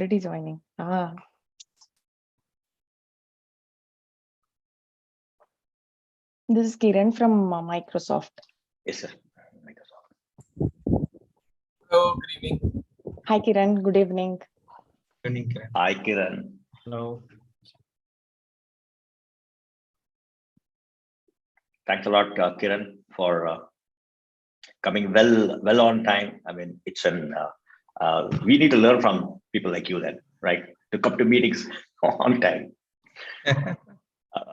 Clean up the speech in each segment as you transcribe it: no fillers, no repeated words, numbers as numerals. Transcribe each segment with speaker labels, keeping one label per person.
Speaker 1: already joining. Ah. This is Kiran from Microsoft.
Speaker 2: Yes, sir. Microsoft.
Speaker 3: Hello, good evening.
Speaker 1: Hi, Kiran. Good evening.
Speaker 3: Good evening, Kiran.
Speaker 2: Hi, Kiran.
Speaker 3: Hello.
Speaker 2: Thanks a lot, Kiran, for coming well on time. I mean, it's we need to learn from people like you then, right? To come to meetings on time.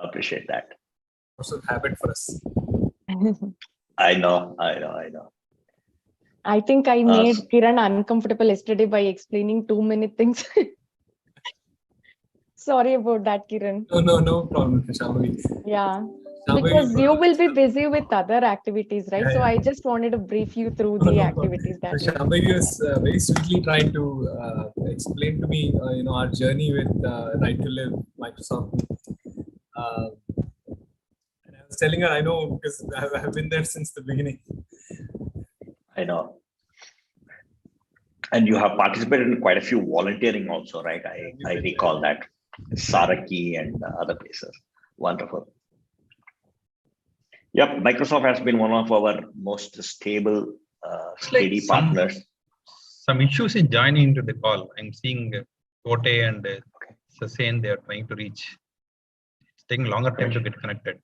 Speaker 2: Appreciate that.
Speaker 3: Also habit for us.
Speaker 2: I know.
Speaker 1: I think I made
Speaker 2: so-
Speaker 1: Kiran uncomfortable yesterday by explaining too many things. Sorry about that, Kiran.
Speaker 3: No problem, Shambhavi.
Speaker 1: Yeah,
Speaker 3: Shambhavi,
Speaker 1: because you will be busy with other activities, right?
Speaker 3: Yeah,
Speaker 1: So
Speaker 3: yeah.
Speaker 1: I just wanted to brief you through
Speaker 3: No
Speaker 1: the
Speaker 3: problem.
Speaker 1: activities that
Speaker 3: So
Speaker 1: we
Speaker 3: Shambhavi was very sweetly trying to explain to me, our journey with Right to Live, Microsoft. And I was telling her, I know because I've been there since the beginning.
Speaker 2: I know. And you have participated in quite a few volunteering also, right? I recall that. Saraki and other places. Wonderful. Yep, Microsoft has been one of our most stable, steady partners.
Speaker 4: Some issues in joining into the call. I'm seeing Kote and Sasen, they are trying to reach. It's taking longer time to get connected.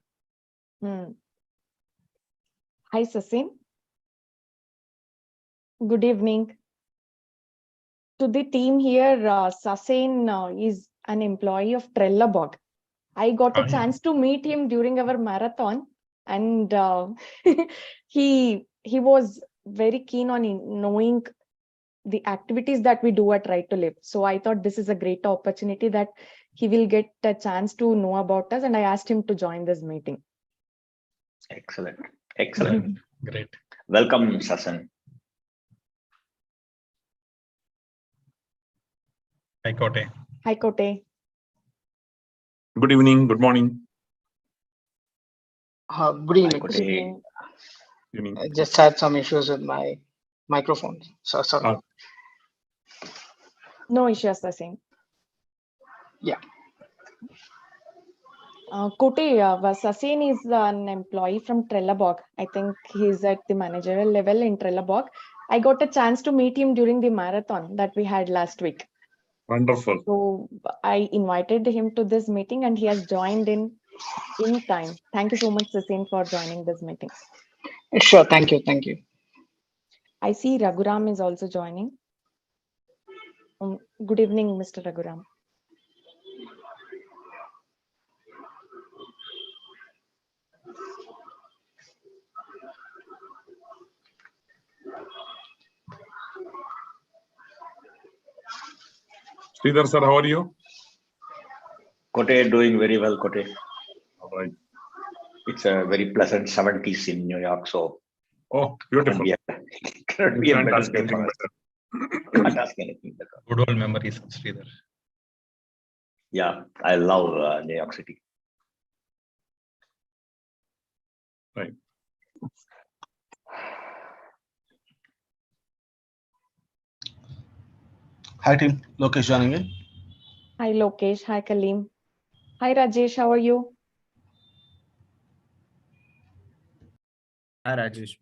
Speaker 1: Hi, Sasin. Good evening. To the team here, Sasin is an employee of Trelleborg. I got a
Speaker 4: Oh, yeah.
Speaker 1: chance to meet him during our marathon, and he was very keen on knowing the activities that we do at Right to Live. So I thought this is a great opportunity that he will get a chance to know about us, and I asked him to join this meeting.
Speaker 2: Excellent.
Speaker 4: Great.
Speaker 2: Welcome, Sasan.
Speaker 4: Hi, Kote.
Speaker 1: Hi, Kote.
Speaker 5: Good evening, good morning.
Speaker 6: Good evening.
Speaker 2: Good
Speaker 1: Good evening.
Speaker 5: Evening.
Speaker 6: I just had some issues with my microphone. So sorry.
Speaker 1: No issues, Sasin.
Speaker 6: Yeah.
Speaker 1: Kote, Sasin is an employee from Trelleborg. I think he's at the managerial level in Trelleborg. I got a chance to meet him during the marathon that we had last week.
Speaker 5: Wonderful.
Speaker 1: So I invited him to this meeting and he has joined in time. Thank you so much, Sasin, for joining this meeting.
Speaker 6: Sure. Thank you. Thank you.
Speaker 1: I see Raghuram is also joining. Good evening, Mr. Raghuram.
Speaker 5: Sridhar sir, how are you?
Speaker 2: Kote doing very well, Kote.
Speaker 5: All right.
Speaker 2: It's a very pleasant 70s in New York, so
Speaker 5: Oh, beautiful.
Speaker 2: cannot be a
Speaker 5: Can't
Speaker 2: better
Speaker 5: ask
Speaker 2: day
Speaker 5: anything
Speaker 2: for us.
Speaker 5: better.
Speaker 2: Can't ask anything better.
Speaker 4: Good old memories of Sridhar.
Speaker 2: Yeah, I love New York City.
Speaker 5: Right.
Speaker 7: Hi team, Lokesh joining in.
Speaker 1: Hi, Lokesh. Hi, Kaleem. Hi, Rajesh. How are you?
Speaker 8: Hi, Rajesh.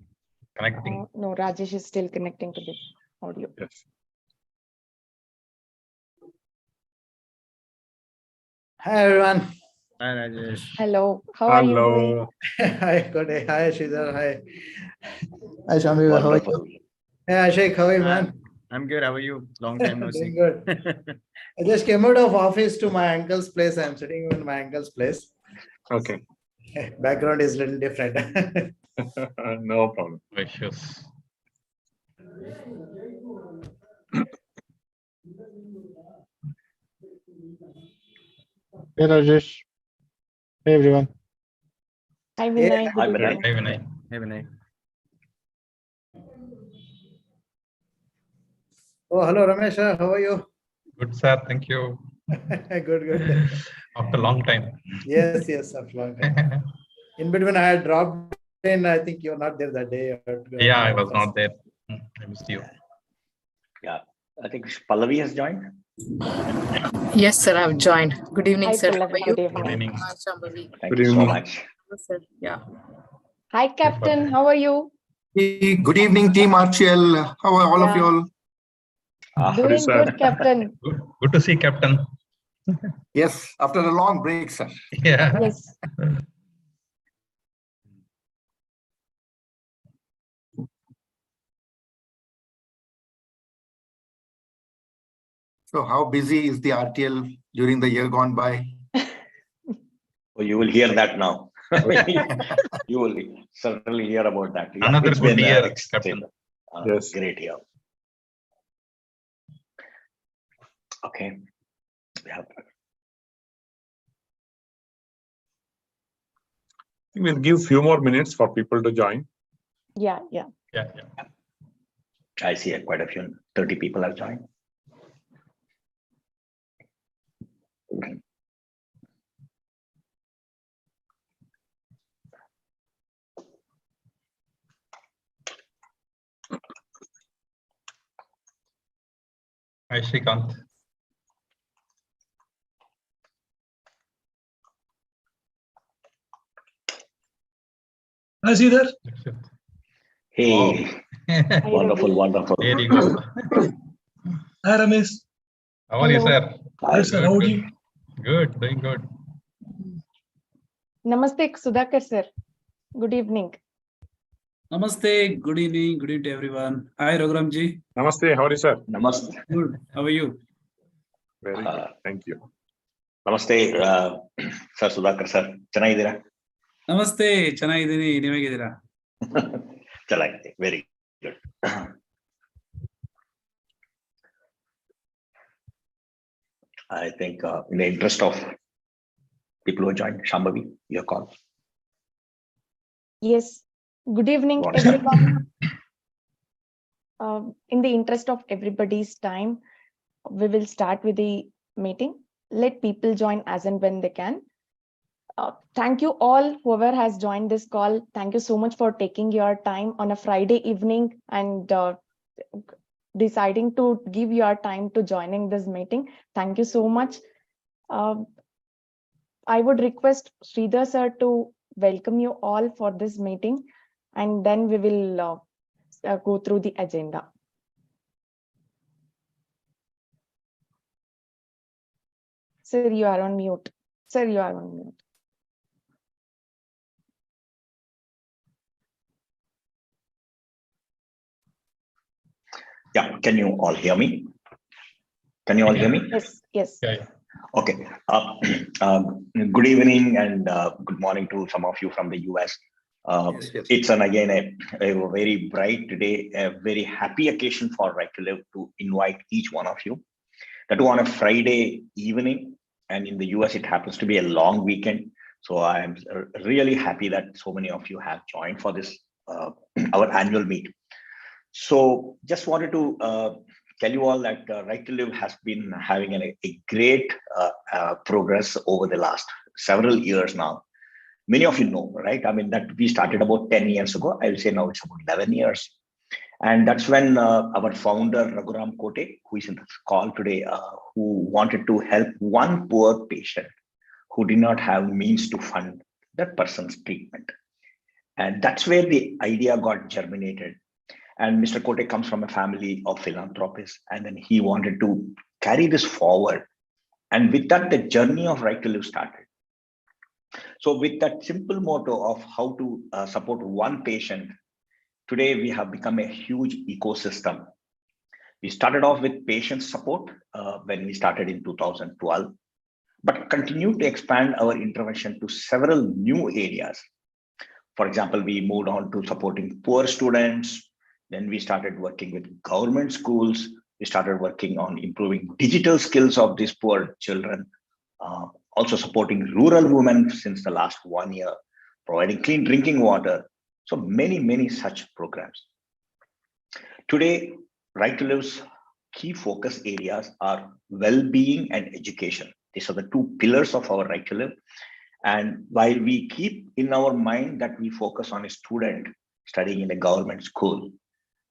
Speaker 4: Connecting.
Speaker 1: No, Rajesh is still connecting to the audio.
Speaker 5: Yes.
Speaker 8: Hi, everyone. Hi, Rajesh.
Speaker 1: Hello. How are you doing?
Speaker 5: Hello.
Speaker 8: Hi, good day. Hi, Sridhar. Hi. Hi, Shami. How are
Speaker 2: Wonderful.
Speaker 8: you? Hey, Ashik. How are you, man?
Speaker 9: I'm good. How are you? Long time no see.
Speaker 8: Doing good. I just came out of office to my uncle's place. I'm sitting in my uncle's place.
Speaker 5: Okay.
Speaker 8: Background is a little different.
Speaker 5: No problem.
Speaker 4: Precious.
Speaker 10: Hey Rajesh. Hey everyone.
Speaker 1: Hi, Vinay.
Speaker 2: Hi,
Speaker 1: Good
Speaker 2: Vinay.
Speaker 1: evening.
Speaker 4: Hi, Vinay.
Speaker 9: Hey, Vinay.
Speaker 8: Oh, hello, Ramesh. How are you?
Speaker 4: Good, sir. Thank you.
Speaker 8: Good.
Speaker 4: After a long time.
Speaker 8: Yes, after long time. In between, I had dropped in. I think you're not there that day.
Speaker 4: Yeah, I was not there. I missed you.
Speaker 2: Yeah, I think Pallavi has joined.
Speaker 11: Yes, sir, I've joined. Good evening,
Speaker 1: Hi,
Speaker 11: sir.
Speaker 1: Pallavi.
Speaker 11: How are you?
Speaker 1: Good
Speaker 4: Good
Speaker 1: evening.
Speaker 4: evening.
Speaker 11: Hi, Shambhavi.
Speaker 2: Thank
Speaker 5: Good
Speaker 2: you so
Speaker 5: evening.
Speaker 2: much.
Speaker 11: Yes, sir. Yeah.
Speaker 1: Hi, Captain. How are you?
Speaker 7: Good evening, Team RCL. How are all of you
Speaker 1: Yeah.
Speaker 7: all?
Speaker 1: Doing
Speaker 5: sir.
Speaker 1: good, Captain.
Speaker 4: Good to see Captain.
Speaker 7: Yes, after a long break, sir.
Speaker 4: Yeah.
Speaker 1: Yes.
Speaker 7: So how busy is the RTL during the year gone by?
Speaker 2: Oh, you will hear that now. You will certainly hear about that. Yeah,
Speaker 4: Another
Speaker 2: it's
Speaker 4: good
Speaker 2: been
Speaker 4: year,
Speaker 2: extreme.
Speaker 4: Captain.
Speaker 5: Yes.
Speaker 2: Great year. Okay. We have
Speaker 5: We'll give few more minutes for people to join.
Speaker 1: Yeah, yeah.
Speaker 4: Yeah.
Speaker 2: I see quite a few, 30 people have joined.
Speaker 4: Hi, Srikanth.
Speaker 8: Hi, Sridhar.
Speaker 2: Hey,
Speaker 1: Hi,
Speaker 2: wonderful,
Speaker 1: Ravi.
Speaker 2: wonderful.
Speaker 4: There you go.
Speaker 8: Hi, Ramesh.
Speaker 4: How are you,
Speaker 1: Hello.
Speaker 4: sir?
Speaker 8: Hi, sir. How are you?
Speaker 4: Good, doing good.
Speaker 1: Namaste, Sudhakar sir. Good evening.
Speaker 12: Namaste, good evening to everyone. Hi, Raghuramji.
Speaker 5: Namaste. How are you, sir?
Speaker 2: Namaste.
Speaker 12: Good. How are you?
Speaker 5: Very good. Thank you.
Speaker 2: Namaste, Sir Sudhakar sir. ಚೆನ್ನಾಗಿದ್ದೀರಾ?
Speaker 12: Namaste, ಚೆನ್ನಾಗಿದ್ದೀನಿ ನೀವೇಗಿದ್ದೀರಾ?
Speaker 2: ಚೆನ್ನಾಗಿದೆ. Very good. I think in the interest of people who joined, Shambhavi, your call.
Speaker 1: Yes. Good evening,
Speaker 2: Go on, sir.
Speaker 1: everyone. In the interest of everybody's time, we will start with the meeting. Let people join as and when they can. Thank you all, whoever has joined this call. Thank you so much for taking your time on a Friday evening and deciding to give your time to joining this meeting. Thank you so much. I would request Sridhar sir to welcome you all for this meeting, and then we will go through the agenda. Sir, you are on mute. Sir, you are on mute.
Speaker 2: Yeah, can you all hear me? Can you all hear me?
Speaker 1: Yes, yes.
Speaker 4: Yeah.
Speaker 2: Okay. Good evening and good morning to some of you from the US.
Speaker 7: Yes.
Speaker 2: It's again a very bright day, a very happy occasion for Right to Live to invite each one of you. That too on a Friday evening, and in the US it happens to be a long weekend. So I am really happy that so many of you have joined for this our annual meet. So just wanted to tell you all that Right to Live has been having a great progress over the last several years now. Many of you know, right? I mean, that we started about 10 years ago. I will say now it's about 11 years. And that's when our founder, Raghuram Kote, who is in this call today, who wanted to help one poor patient who did not have means to fund that person's treatment. And that's where the idea got germinated. And Mr. Kote comes from a family of philanthropists, and then he wanted to carry this forward. And with that, the journey of Right to Live started. So with that simple motto of how to support one patient, today we have become a huge ecosystem. We started off with patient support when we started in 2012, but continued to expand our intervention to several new areas. For example, we moved on to supporting poor students. Then we started working with government schools. We started working on improving digital skills of these poor children. Also supporting rural women since the last 1 year, providing clean drinking water. So many such programs. Today, Right to Live's key focus areas are well-being and education. These are the two pillars of our Right to Live. And while we keep in our mind that we focus on a student studying in a government school,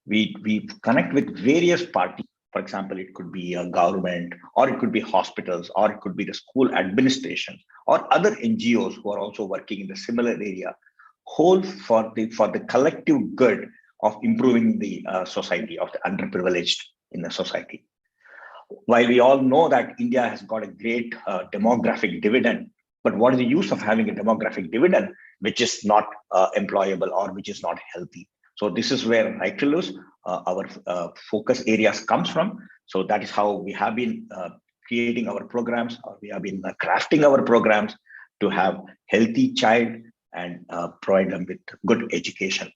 Speaker 2: we connect with various parties For example, it could be a government, or it could be hospitals, or it could be the school administration, or other NGOs who are also working in the similar area, whole for the collective good of improving the society, of the underprivileged in the society. While we all know that India has got a great demographic dividend, but what is the use of having a demographic dividend which is not employable or which is not healthy? So this is where Right to Live, our focus areas comes from. So that is how we have been creating our programs, or we have been crafting our programs to have healthy child and provide them with good education.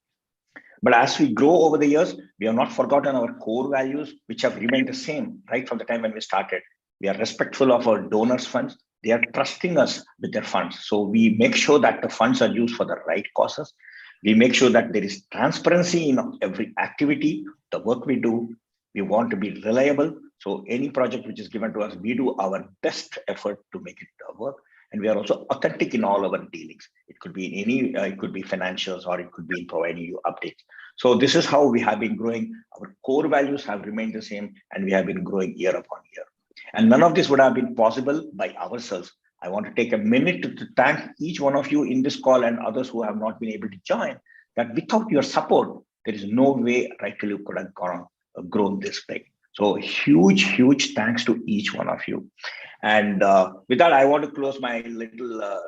Speaker 2: But as we grow over the years, we have not forgotten our core values, which have remained the same right from the time when we started. We are respectful of our donors' funds. They are trusting us with their funds. So we make sure that the funds are used for the right causes. We make sure that there is transparency in every activity, the work we do. We want to be reliable. So any project which is given to us, we do our best effort to make it work. And we are also authentic in all our dealings. It could be in any, it could be financials, or it could be in providing you updates. So this is how we have been growing. Our core values have remained the same, and we have been growing year upon year. And none of this would have been possible by ourselves. I want to take a minute to thank each one of you in this call and others who have not been able to join, that without your support, there is no way Right to Live could have grown this big. So huge thanks to each one of you. And with that, I want to close my little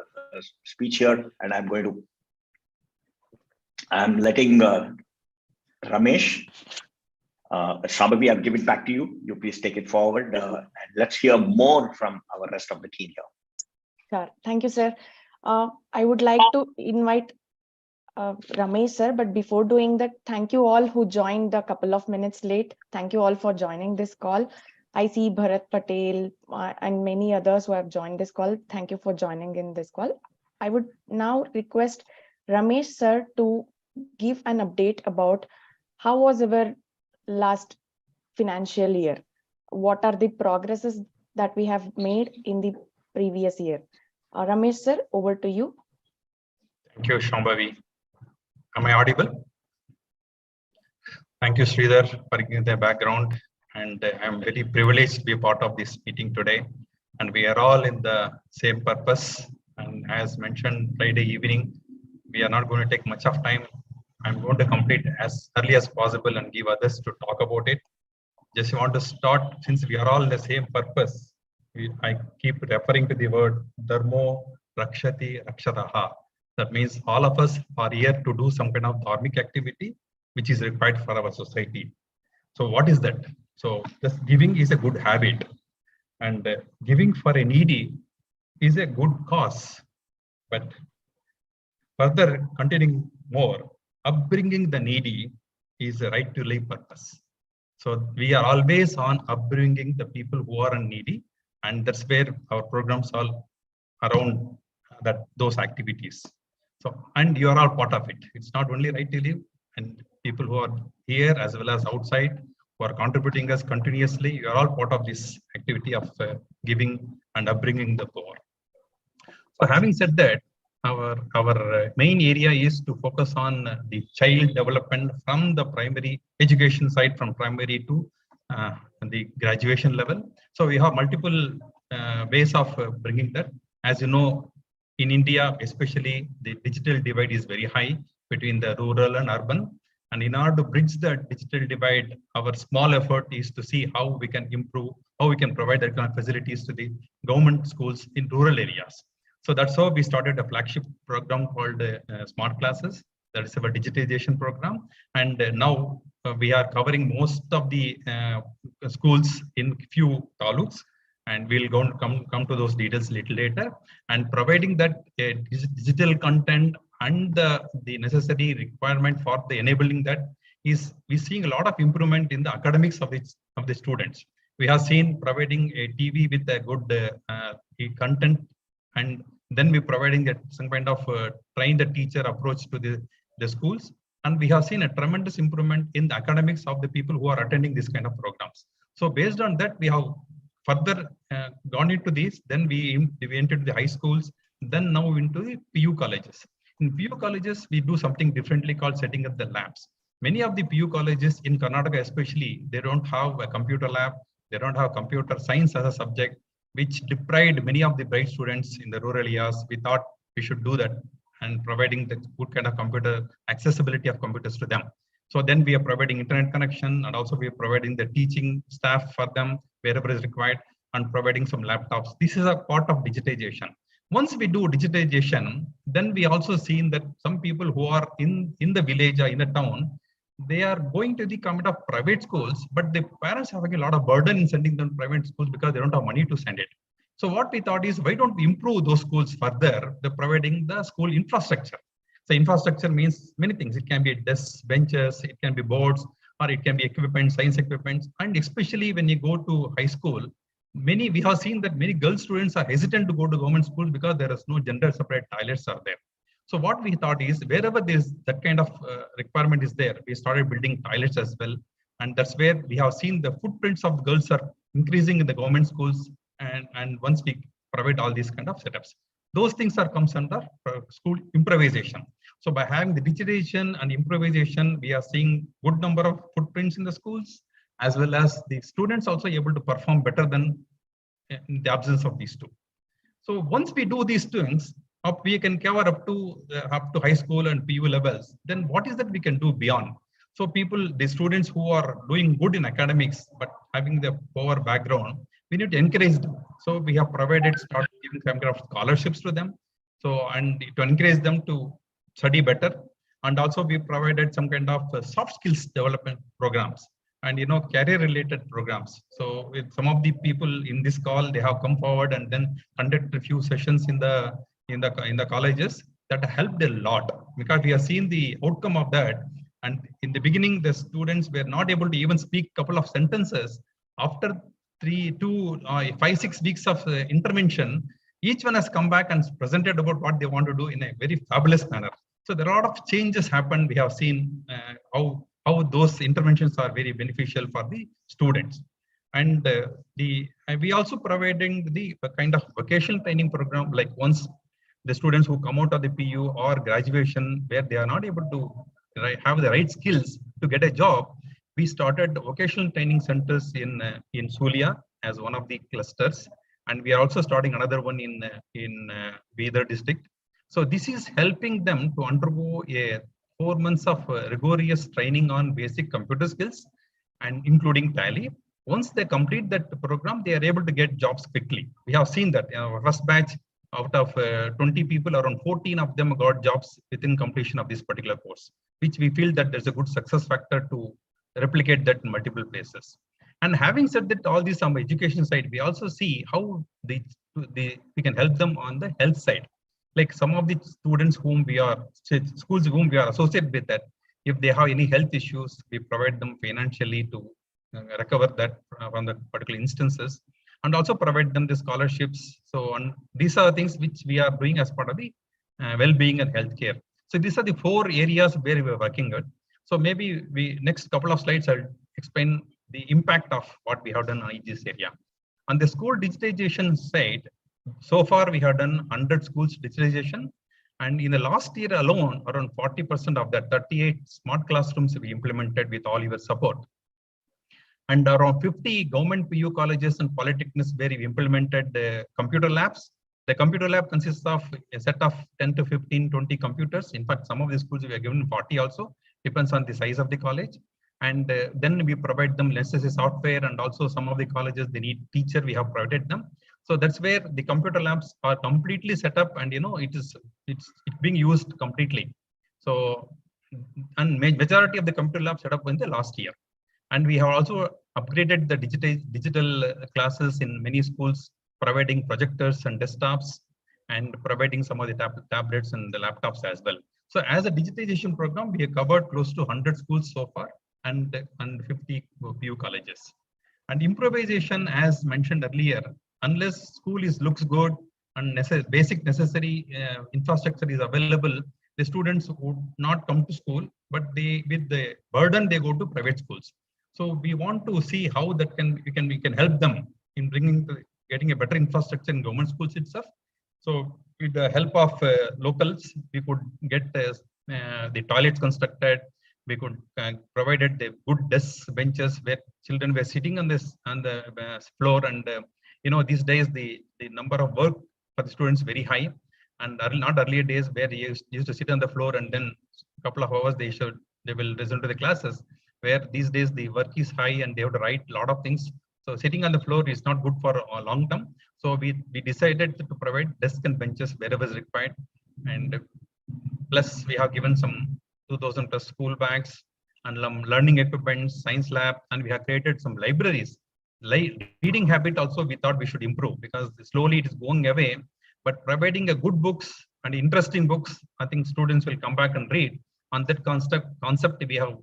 Speaker 2: speech here, and I'm letting Ramesh, Shambhavi, I'll give it back to you. You please take it forward, and let's hear more from our rest of the team here.
Speaker 1: Sure. Thank you, sir. I would like to invite Ramesh, sir, but before doing that, thank you all who joined a couple of minutes late. Thank you all for joining this call. I see Bharat Patel and many others who have joined this call. Thank you for joining in this call. I would now request Ramesh, sir, to give an update about how was our last financial year. What are the progresses that we have made in the previous year? Ramesh, sir, over to you.
Speaker 4: Thank you, Shambhavi. Am I audible? Thank you, Sridhar, for giving the background. And I'm very privileged to be a part of this meeting today. And we are all in the same purpose. And as mentioned Friday evening, we are not going to take much of time. I'm going to complete as early as possible and give others to talk about it. Just want to start, since we are all in the same purpose, I keep referring to the word Dharmo Rakshati Rakshataha. That means all of us are here to do some kind of dharmic activity which is required for our society. So what is that? So just giving is a good habit, and giving for a needy is a good cause. But further continuing more, upbringing the needy is a Right to Live purpose. So we are always on upbringing the people who are needy, and that's where our programs are around those activities. So, and you are all part of it. It's not only Right to Live, and people who are here as well as outside who are contributing us continuously, you are all part of this activity of giving and upbringing the poor. So having said that, our main area is to focus on the child development from the primary education side, from primary to the graduation level. So we have multiple ways of bringing that. As you know, in India, especially, the digital divide is very high between the rural and urban. And in order to bridge the digital divide, our small effort is to see how we can improve, how we can provide that kind of facilities to the government schools in rural areas. So that's how we started a flagship program called Smart Classes. That is our digitization program. And now we are covering most of the schools in few taluks. And we'll come to those details a little later. And providing that digital content and the necessary requirement for the enabling that is, we're seeing a lot of improvement in the academics of the students. We have seen providing a TV with a good content, and then we're providing that some kind of train the teacher approach to the schools. And we have seen a tremendous improvement in the academics of the people who are attending this kind of programs. So based on that, we have further gone into these, then we entered the high schools, then now into the PU colleges. In PU colleges, we do something differently called setting up the labs. Many of the PU colleges in Karnataka especially, they don't have a computer lab, they don't have computer science as a subject, which deprived many of the bright students in the rural areas. We thought we should do that and providing the good kind of computer accessibility of computers to them. So then we are providing internet connection, and also we are providing the teaching staff for them wherever is required, and providing some laptops. This is a part of digitization. Once we do digitization, then we also seen that some people who are in the village or in the town, they are going to the kind of private schools, but the parents have a lot of burden in sending them to private schools because they don't have money to send it. So what we thought is, why don't we improve those schools further by providing the school infrastructure? So infrastructure means many things. It can be desks, benches, it can be boards, or it can be equipment, science equipment. And especially when you go to high school, we have seen that many girl students are hesitant to go to government schools because there is no gender separate toilets are there. So what we thought is, wherever that kind of requirement is there, we started building toilets as well. And that's where we have seen the footprints of girls are increasing in the government schools. And once we provide all these kind of setups, those things comes under school improvisation. So by having the digitization and improvisation, we are seeing good number of footprints in the schools, as well as the students also able to perform better than in the absence of these two. So once we do these things, we can cover up to high school and PU levels. Then what is that we can do beyond? So the students who are doing good in academics but having the poor background, we need to encourage them. So we have started giving some kind of scholarships to them. So, and to encourage them to study better. And also we provided some kind of soft skills development programs and career related programs. So with some of the people in this call, they have come forward and then conducted a few sessions in the colleges that helped a lot, because we have seen the outcome of that. And in the beginning, the students were not able to even speak a couple of sentences. After 5-6 weeks of intervention, each one has come back and presented about what they want to do in a very fabulous manner. So there are a lot of changes happened. We have seen how those interventions are very beneficial for the students. And we also providing the kind of vocational training program, like once the students who come out of the PU or graduation where they are not able to have the right skills to get a job, we started vocational training centers in Sulia as one of the clusters, and we are also starting another one in Bidar district. So this is helping them to undergo 4 months of rigorous training on basic computer skills, and including Tally. Once they complete that program, they are able to get jobs quickly. We have seen that first batch, out of 20 people, around 14 of them got jobs within completion of this particular course, which we feel that there's a good success factor to replicate that in multiple places. And having said that, all this on the education side, we also see how we can help them on the health side. Like some of the students schools whom we are associated with, that if they have any health issues, we provide them financially to recover that from the particular instances, and also provide them the scholarships. So these are things which we are doing as part of the well-being and healthcare. So these are the 4 areas where we are working at. So maybe next couple of slides, I'll explain the impact of what we have done on each area. On the school digitization side, so far we have done 100 schools digitization. And in the last year alone, around 40% of that, 38 smart classrooms we implemented with all your support. And around 50 government PU colleges and polytechnics where we implemented computer labs. The computer lab consists of a set of 10 to 15, 20 computers. In fact, some of the schools we are given 40 also, depends on the size of the college. And then we provide them necessary software, and also some of the colleges, they need teacher, we have provided them. So that's where the computer labs are completely set up, and it's being used completely. So, and majority of the computer labs set up in the last year. And we have also upgraded the digital classes in many schools, providing projectors and desktops, and providing some of the tablets and the laptops as well. So as a digitization program, we have covered close to 100 schools so far, and 50 PU colleges. And improvisation, as mentioned earlier, unless school looks good and basic necessary infrastructure is available, the students would not come to school, but with the burden, they go to private schools. So we want to see how that we can help them in getting a better infrastructure in government schools itself. So with the help of locals, we could get the toilets constructed, we could provided the good desks, benches where children were sitting on the floor. And these days the number of work for the students very high, and not earlier days where they used to sit on the floor and then a couple of hours they will resume to the classes. Where these days the work is high and they have to write a lot of things. So sitting on the floor is not good for a long term. So we decided to provide desks and benches wherever is required. And plus we have given some 2,000 plus school bags and learning equipment, science lab, and we have created some libraries. Reading habit also we thought we should improve, because slowly it is going away. But providing a good books and interesting books, I think students will come back and read. On that concept we have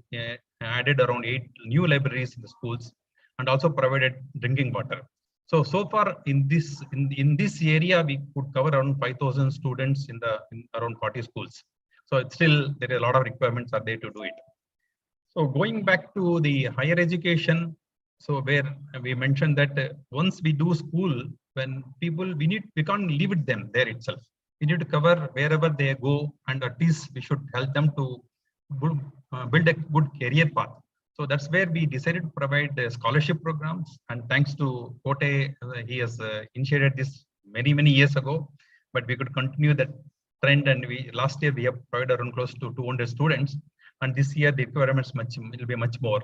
Speaker 4: added around 8 new libraries in the schools, and also provided drinking water. So far in this area we could cover around 5,000 students in around 40 schools. So it's still there are a lot of requirements are there to do it. So going back to the higher education, so where we mentioned that once we do school, when people we can't leave it them there itself. We need to cover wherever they go, and at least we should help them to build a good career path. So that's where we decided to provide scholarship programs. And thanks to Kote, he has initiated this many years ago, but we could continue that trend. And last year we have provided around close to 200 students, and this year the requirements will be much more.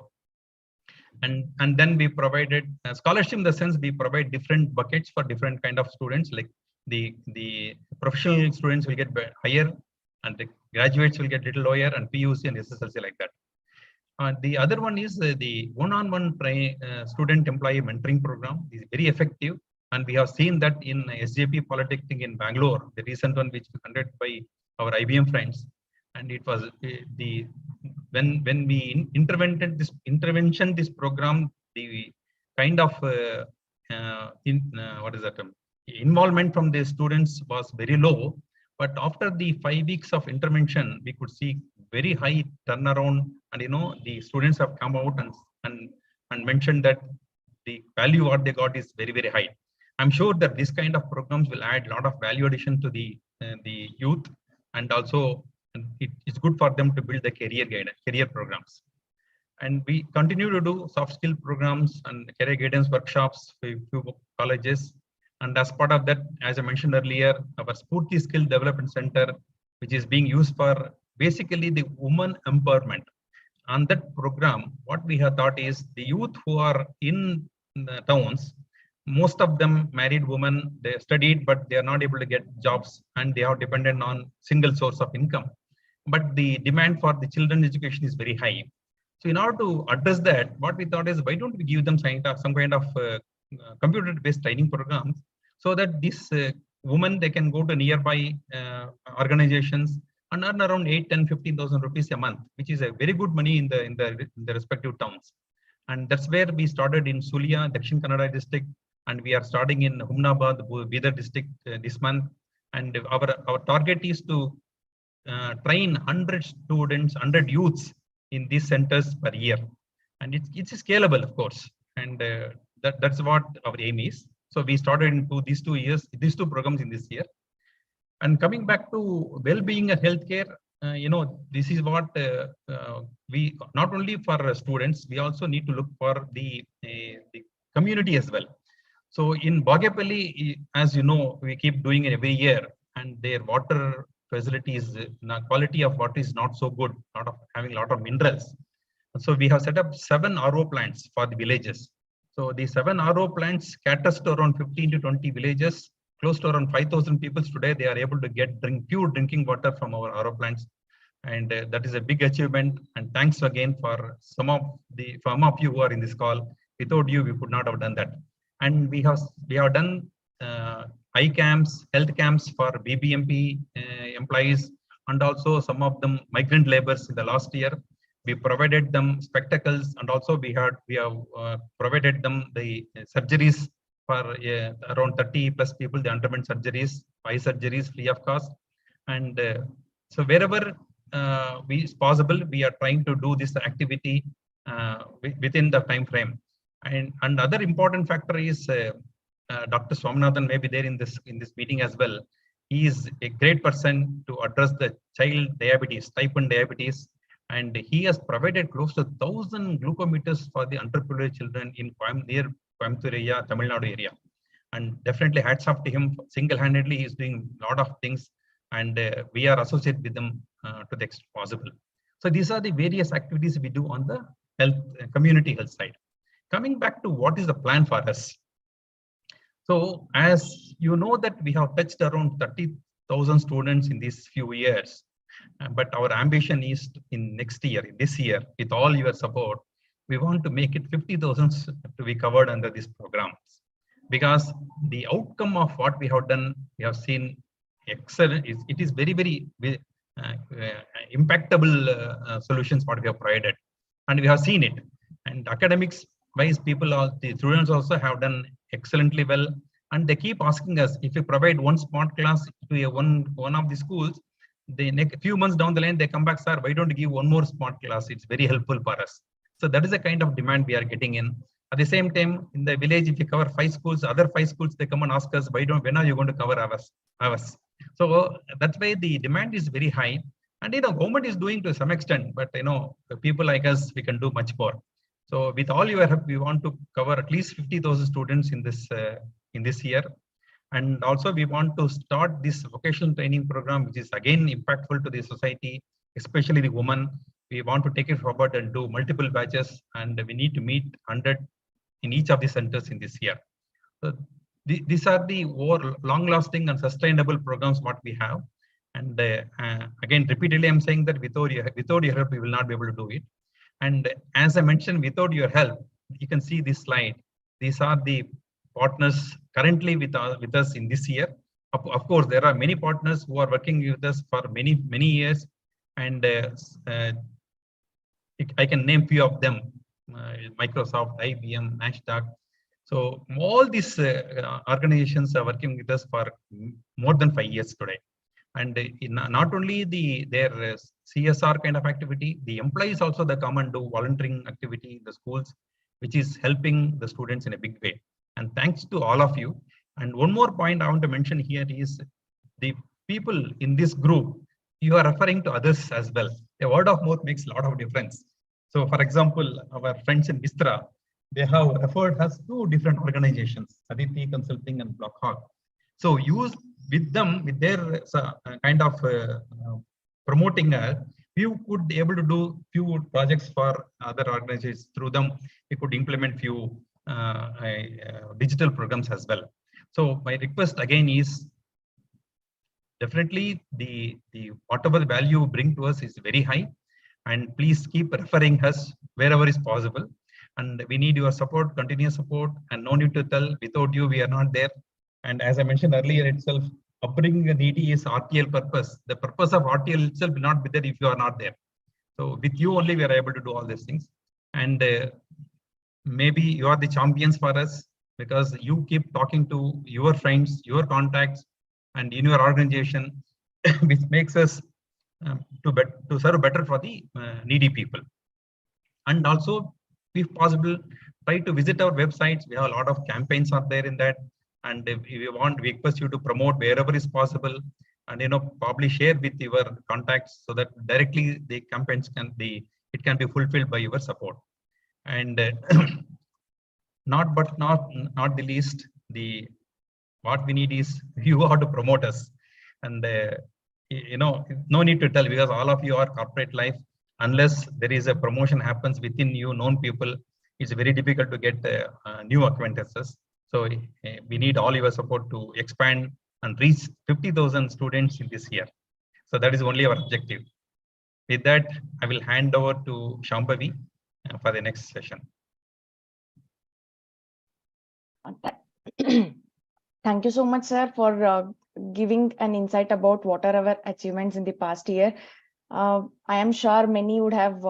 Speaker 4: And then we provided scholarship in the sense we provide different buckets for different kind of students. Like the professional students will get higher, and the graduates will get little lower, and PUC and SSLC like that. The other one is the one-on-one student employee mentoring program is very effective, and we have seen that in SJP Polytechnic in Bangalore, the recent one which was conducted by our IBM friends. And it was when we intervention this program, the kind of involvement from the students was very low. But after the 5 weeks of intervention, we could see very high turnaround, and the students have come out and mentioned that the value what they got is very high. I'm sure that this kind of programs will add a lot of value addition to the youth, and also it's good for them to build the career programs. And we continue to do soft skill programs and career guidance workshops for few colleges. And as part of that, as I mentioned earlier, our Spurti Skill Development Center, which is being used for basically the women empowerment. On that program, what we have thought is the youth who are in the towns, most of them married women, they studied, but they are not able to get jobs, and they are dependent on single source of income. But the demand for the children's education is very high. So in order to address that, what we thought is, why don't we give them some kind of computer-based training programs, so that this women, they can go to nearby organizations and earn around 8, 10, 15,000 rupees a month, which is a very good money in the respective towns. And that's where we started in Sulia, Dakshin Kannada district, and we are starting in Humnabad, Bidar district this month. And our target is to train 100 students, 100 youths in these centers per year. And it's scalable, of course. And that's what our aim is. So we started into these 2 years, these 2 programs in this year. And coming back to well-being and healthcare, this is what we, not only for students, we also need to look for the community as well. So in Bagapalli, as you know, we keep doing it every year, and their water facilities, quality of water is not so good, having a lot of minerals. So we have set up 7 RO plants for the villages. So the 7 RO plants caters to around 15 to 20 villages, close to around 5,000 people today. They are able to get pure drinking water from our RO plants. And that is a big achievement. And thanks again for some of you who are in this call. Without you, we could not have done that. And we have done eye camps, health camps for BBMP employees, and also some of them migrant laborers in the last year. We provided them spectacles, and also we have provided them the surgeries for around 30 plus people. They underwent surgeries, eye surgeries free of cost. And so wherever is possible, we are trying to do this activity within the time frame. And another important factor is Dr. Swaminathan may be there in this meeting as well. He is a great person to address the child diabetes, type 1 diabetes. And he has provided close to 1,000 glucometers for the underprivileged children in near Coimbatore area, Tamil Nadu area. And definitely hats off to him. Single-handedly, he's doing a lot of things, and we are associated with them to the extent possible. So these are the various activities we do on the health, community health side. Coming back to what is the plan for us. So as you know that we have touched around 30,000 students in these few years, but our ambition is in next year, this year, with all your support, we want to make it 50,000 to be covered under this program. Because the outcome of what we have done, we have seen excellent. It is very, very impactable solutions what we have provided, and we have seen it. And academics wise, the students also have done excellently well, and they keep asking us if we provide one smart class to one of the schools. The next few months down the line, they come back, sir, why don't you give one more smart class? It's very helpful for us. So that is the kind of demand we are getting in. At the same time, in the village, if you cover 5 schools, other 5 schools, they come and ask us, when are you going to cover ours? So that's why the demand is very high. And government is doing to some extent, but people like us, we can do much more. So with all your help, we want to cover at least 50,000 students in this year. And also we want to start this vocational training program, which is again impactful to the society, especially the women. We want to take it forward and do multiple batches, and we need to meet 100 in each of the centers in this year. So these are the long-lasting and sustainable programs what we have. And again, repeatedly, I'm saying that without your help, we will not be able to do it. And as I mentioned, without your help, you can see this slide. These are the partners currently with us in this year. Of course, there are many partners who are working with us for many years, and I can name few of them: Microsoft, IBM, Nasdaq. So all these organizations are working with us for more than 5 years today. And not only their CSR kind of activity, the employees also they come and do volunteering activity in the schools, which is helping the students in a big way. And thanks to all of you. And one more point I want to mention here is the people in this group, you are referring to others as well. A word of mouth makes a lot of difference. So for example, our friends in Vistra, they have referred us to different organizations, Aditi Consulting and Blockhawk. So use with them, with their kind of promoting us, you could be able to do few projects for other organizations. Through them, we could implement few digital programs as well. So my request again is definitely the whatever the value you bring to us is very high, and please keep referring us wherever is possible. And we need your support, continuous support, and no need to tell without you we are not there. And as I mentioned earlier itself, upbringing the needy is RTL purpose. The purpose of RTL itself will not be there if you are not there. So with you only we are able to do all these things. And maybe you are the champions for us because you keep talking to your friends, your contacts, and in your organization, which makes us to serve better for the needy people. And also, if possible, try to visit our websites. We have a lot of campaigns are there in that. And if you want, we request you to promote wherever is possible, and probably share with your contacts so that directly the campaigns can be fulfilled by your support. And not the least, what we need is you have to promote us. And no need to tell, because all of you are corporate life. Unless there is a promotion happens within you known people, it's very difficult to get new acquaintances. So we need all your support to expand and reach 50,000 students in this year. So that is only our objective. With that, I will hand over to Shambhavi for the next session.
Speaker 1: Thank you so much, sir, for giving an insight about what are our achievements in the past year. I am sure many would have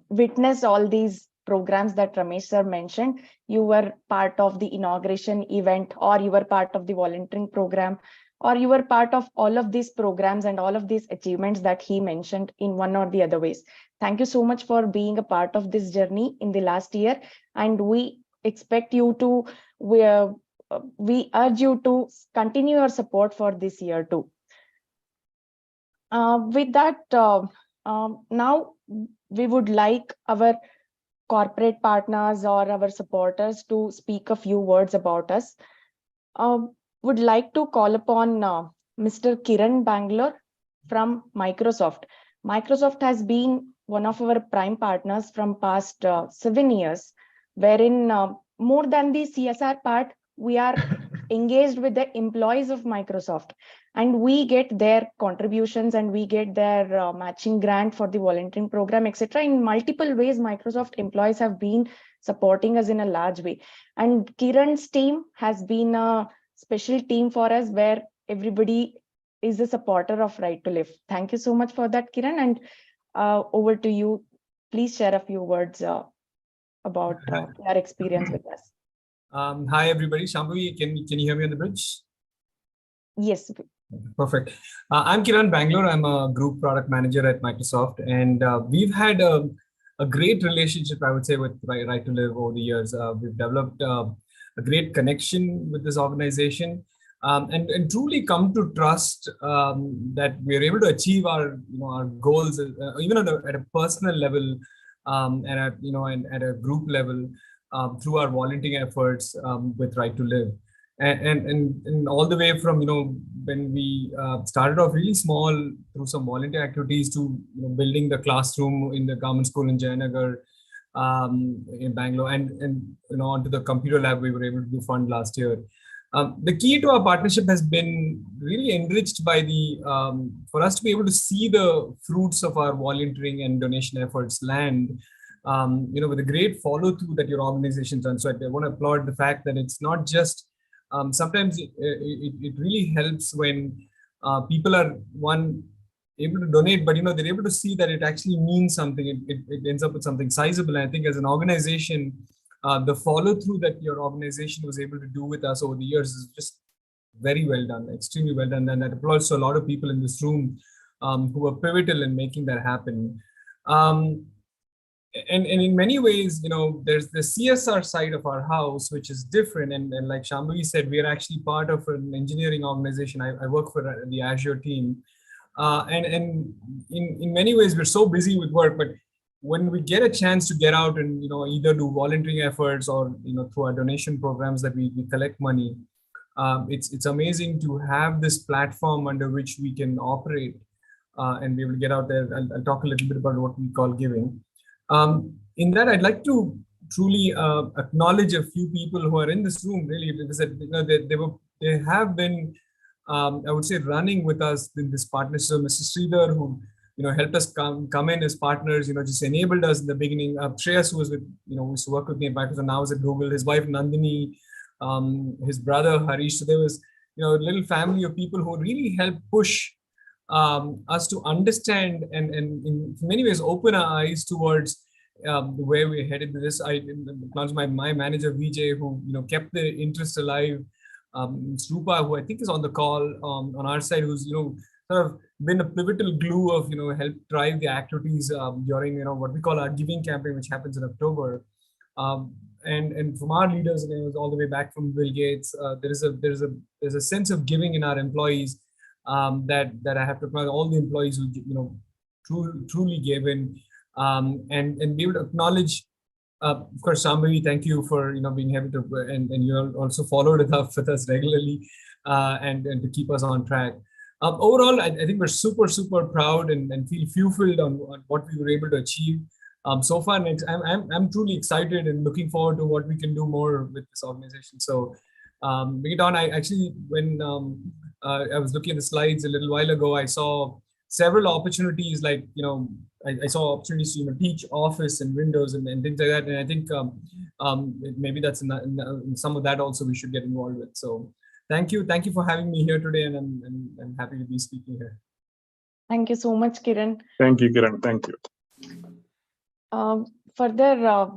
Speaker 1: witnessed all these programs that Ramesh sir mentioned. You were part of the inauguration event, or you were part of the volunteering program, or you were part of all of these programs and all of these achievements that he mentioned in one or the other ways. Thank you so much for being a part of this journey in the last year. And we expect you to, we urge you to continue your support for this year too. With that, Now we would like our corporate partners or our supporters to speak a few words about us. Would like to call upon Mr. Kiran Bangalore from Microsoft. Microsoft has been one of our prime partners from past 7 years, wherein more than the CSR part, we are engaged with the employees of Microsoft, and we get their contributions and we get their matching grant for the volunteering program, etc. In multiple ways, Microsoft employees have been supporting us in a large way. And Kiran's team has been a special team for us, where everybody is a supporter of Right to Live. Thank you so much for that, Kiran. And over to you. Please share a few words about your experience with us.
Speaker 3: Hi, everybody. Shambhavi, can you hear me on the bridge?
Speaker 1: Yes.
Speaker 3: Perfect. I'm Kiran Bangalore. I'm a group product manager at Microsoft, and we've had a great relationship, I would say, with Right to Live over the years. We've developed a great connection with this organization, and truly come to trust that we're able to achieve our goals, even at a personal level, and at a group level, through our volunteering efforts with Right to Live. And all the way from when we started off really small through some volunteer activities to building the classroom in the government school in Jayanagar, in Bangalore, and onto the computer lab we were able to do fund last year. The key to our partnership has been really enriched by for us to be able to see the fruits of our volunteering and donation efforts land, with a great follow through that your organization runs. So I want to applaud the fact that it's not just sometimes it really helps when people are able to donate, but they're able to see that it actually means something. It ends up with something sizable. And I think as an organization, the follow through that your organization was able to do with us over the years is just very well done, extremely well done. And that applauds to a lot of people in this room who were pivotal in making that happen. And in many ways, there's the CSR side of our house, which is different. And like Shambhavi said, we are actually part of an engineering organization. I work for the Azure team. And in many ways, we're so busy with work, but when we get a chance to get out and, either do volunteering efforts or, through our donation programs that we collect money, it's amazing to have this platform under which we can operate and be able to get out there. I'll talk a little bit about what we call giving. In that, I'd like to truly acknowledge a few people who are in this room, really, because they have been, I would say, running with us in this partnership. So Mr. Sridhar, who helped us come in as partners, just enabled us in the beginning. Shreyas, who was with, used to work with me at Microsoft, now is at Google. His wife Nandini, his brother Harish. So there was, a little family of people who really helped push us to understand and in many ways open our eyes towards where we're headed with this. I acknowledge my manager Vijay, who kept the interest alive. Srupa, who I think is on the call on our side, who's sort of been a pivotal glue of help drive the activities during what we call our giving campaign, which happens in October. And from our leaders, all the way back from Bill Gates, there's a sense of giving in our employees. That I have to acknowledge all the employees who truly gave in, and be able to acknowledge. Of course, Shambhavi, thank you for being able to, and you also followed it up with us regularly, and to keep us on track. Overall, I think we're super proud and feel fulfilled on what we were able to achieve so far. And I'm truly excited and looking forward to what we can do more with this organization. So, bring it on. I actually, when I was looking at the slides a little while ago, I saw several opportunities, like, I saw opportunities to teach Office and Windows and things like that. And I think maybe that's some of that also we should get involved with. So thank you for having me here today, and I'm happy to be speaking here.
Speaker 1: Thank you so much, Kiran.
Speaker 5: Thank you, Kiran. Thank you.
Speaker 1: Further,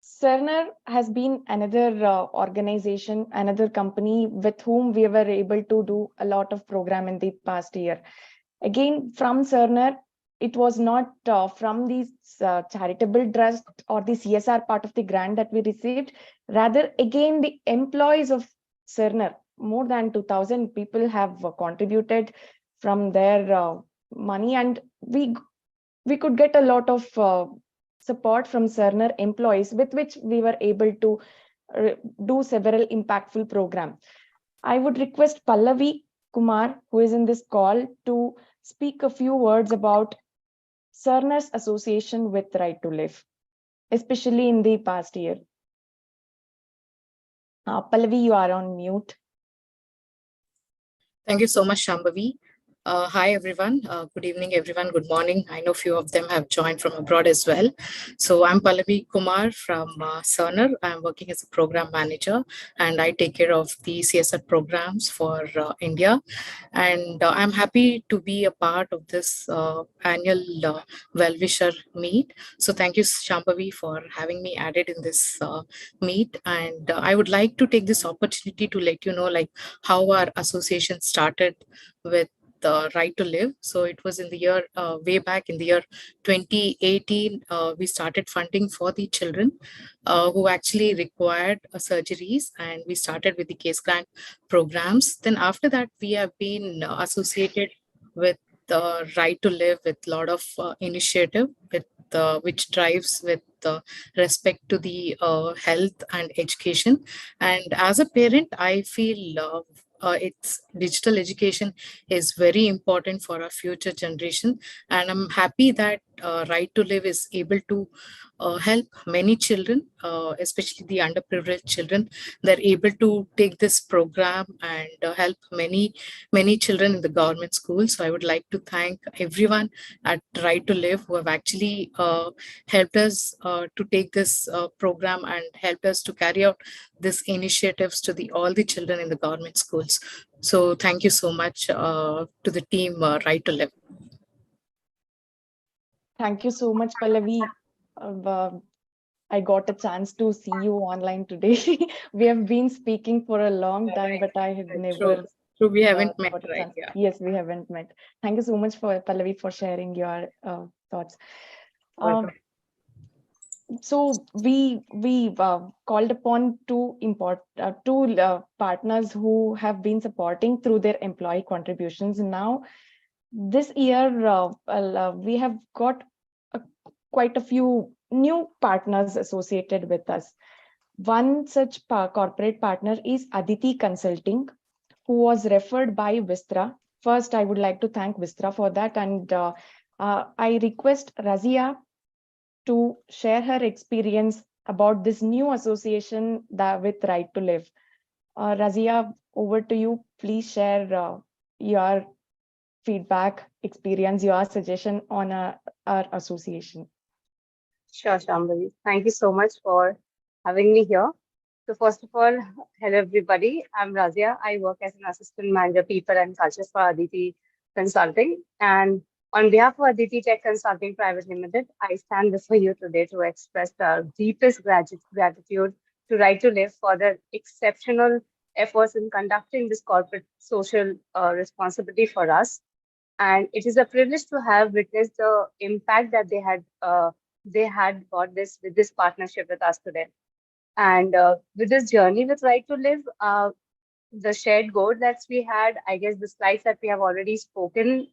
Speaker 1: Cerner has been another organization, another company with whom we were able to do a lot of program in the past year. Again, from Cerner, it was not from the charitable trust or the CSR part of the grant that we received. Rather, again, the employees of Cerner, more than 2,000 people have contributed from their money, and we we could get a lot of support from Cerner employees, with which we were able to do several impactful programs. I would request Pallavi Kumar, who is in this call, to speak a few words about Cerner's association with Right to Live, especially in the past year. Pallavi, you are on mute.
Speaker 11: Thank you so much, Shambhavi. Hi, everyone. Good evening, everyone. Good morning. I know a few of them have joined from abroad as well. So I'm Pallavi Kumar from Cerner. I'm working as a program manager, and I take care of the CSR programs for India. And I'm happy to be a part of this annual Well-Wisher meet. So thank you, Shambhavi, for having me added in this meet. And I would like to take this opportunity to let you know, like, how our association started with the Right to Live. So it was in the year, way back in the year 2018, we started funding for the children who actually required surgeries, and we started with the case grant programs. Then after that, we have been associated with the Right to Live with a lot of initiative with which drives with respect to the health and education. And as a parent, I feel it's digital education is very important for our future generation, and I'm happy that Right to Live is able to help many children, especially the underprivileged children. They're able to take this program and help many children in the government schools. So I would like to thank everyone at Right to Live who have actually helped us to take this program and helped us to carry out these initiatives to all the children in the government schools. So thank you so much to the team Right to Live.
Speaker 1: Thank you so much, Pallavi. I got a chance to see you online today. We have been speaking for a long time, but I have never.
Speaker 11: So we haven't met,
Speaker 1: got a
Speaker 11: right?
Speaker 1: chance.
Speaker 11: Yeah.
Speaker 1: Yes, we haven't met. Thank you so much for Pallavi for sharing your thoughts.
Speaker 11: Welcome.
Speaker 1: So we called upon two partners who have been supporting through their employee contributions. Now, this year we have got quite a few new partners associated with us. One such corporate partner is Aditi Consulting, who was referred by Vistra. First, I would like to thank Vistra for that, and I request Razia to share her experience about this new association with Right to Live. Razia, over to you. Please share your feedback, experience, your suggestion on our association.
Speaker 13: Sure, Shambhavi. Thank you so much for having me here. So first of all, hello everybody. I'm Razia. I work as an assistant manager, people and culture for Aditi Consulting. And on behalf of Aditi Tech Consulting Private Limited, I stand before you today to express our deepest gratitude to Right to Live for their exceptional efforts in conducting this corporate social responsibility for us. And it is a privilege to have witnessed the impact that they had got with this partnership with us today. And with this journey with Right to Live, the shared goal that we had, I guess the slides that we have already spoken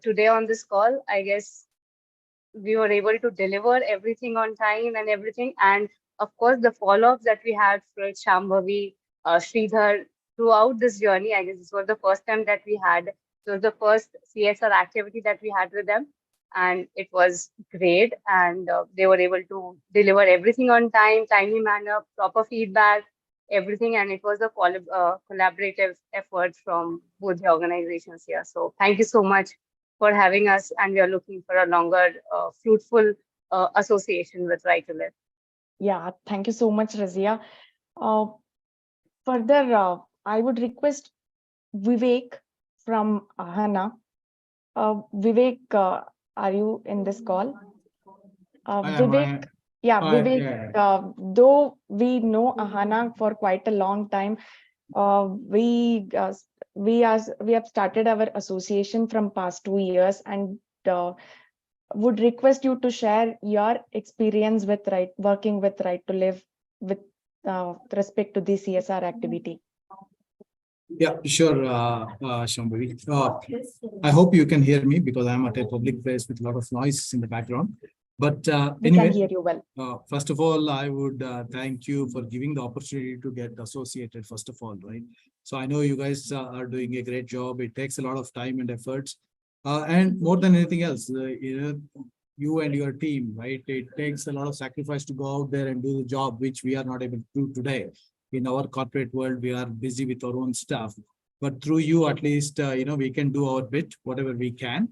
Speaker 13: today on this call, I guess we were able to deliver everything on time and everything. And of course, the follow-ups that we had for Shambhavi, Sridhar, throughout this journey, I guess this was the first time that we had. It was the first CSR activity that we had with them. And it was great. And they were able to deliver everything on time, timely manner, proper feedback, everything. And it was a collaborative effort from both the organizations here. So thank you so much for having us. And we are looking for a longer, fruitful association with Right to Live.
Speaker 1: Yeah, thank you so much, Razia. Further, I would request Vivek from Ahana. Vivek, are you in this call? Vivek, Vivek, though we know Ahana for quite a long time, we have started our association from past 2 years, and would request you to share your experience with working with Right to Live with respect to the CSR activity.
Speaker 8: Yeah, sure, Shambhavi. I hope you can hear me because I'm at a public place with a lot of noise in the background. But
Speaker 1: We can
Speaker 8: anyway,
Speaker 1: hear you well.
Speaker 8: first of all, I would thank you for giving the opportunity to get associated, first of all, right? So I know you guys are doing a great job. It takes a lot of time and efforts. And more than anything else, you and your team, right? It takes a lot of sacrifice to go out there and do the job, which we are not able to do today. In our corporate world, we are busy with our own stuff. But through you, at least, we can do our bit, whatever we can.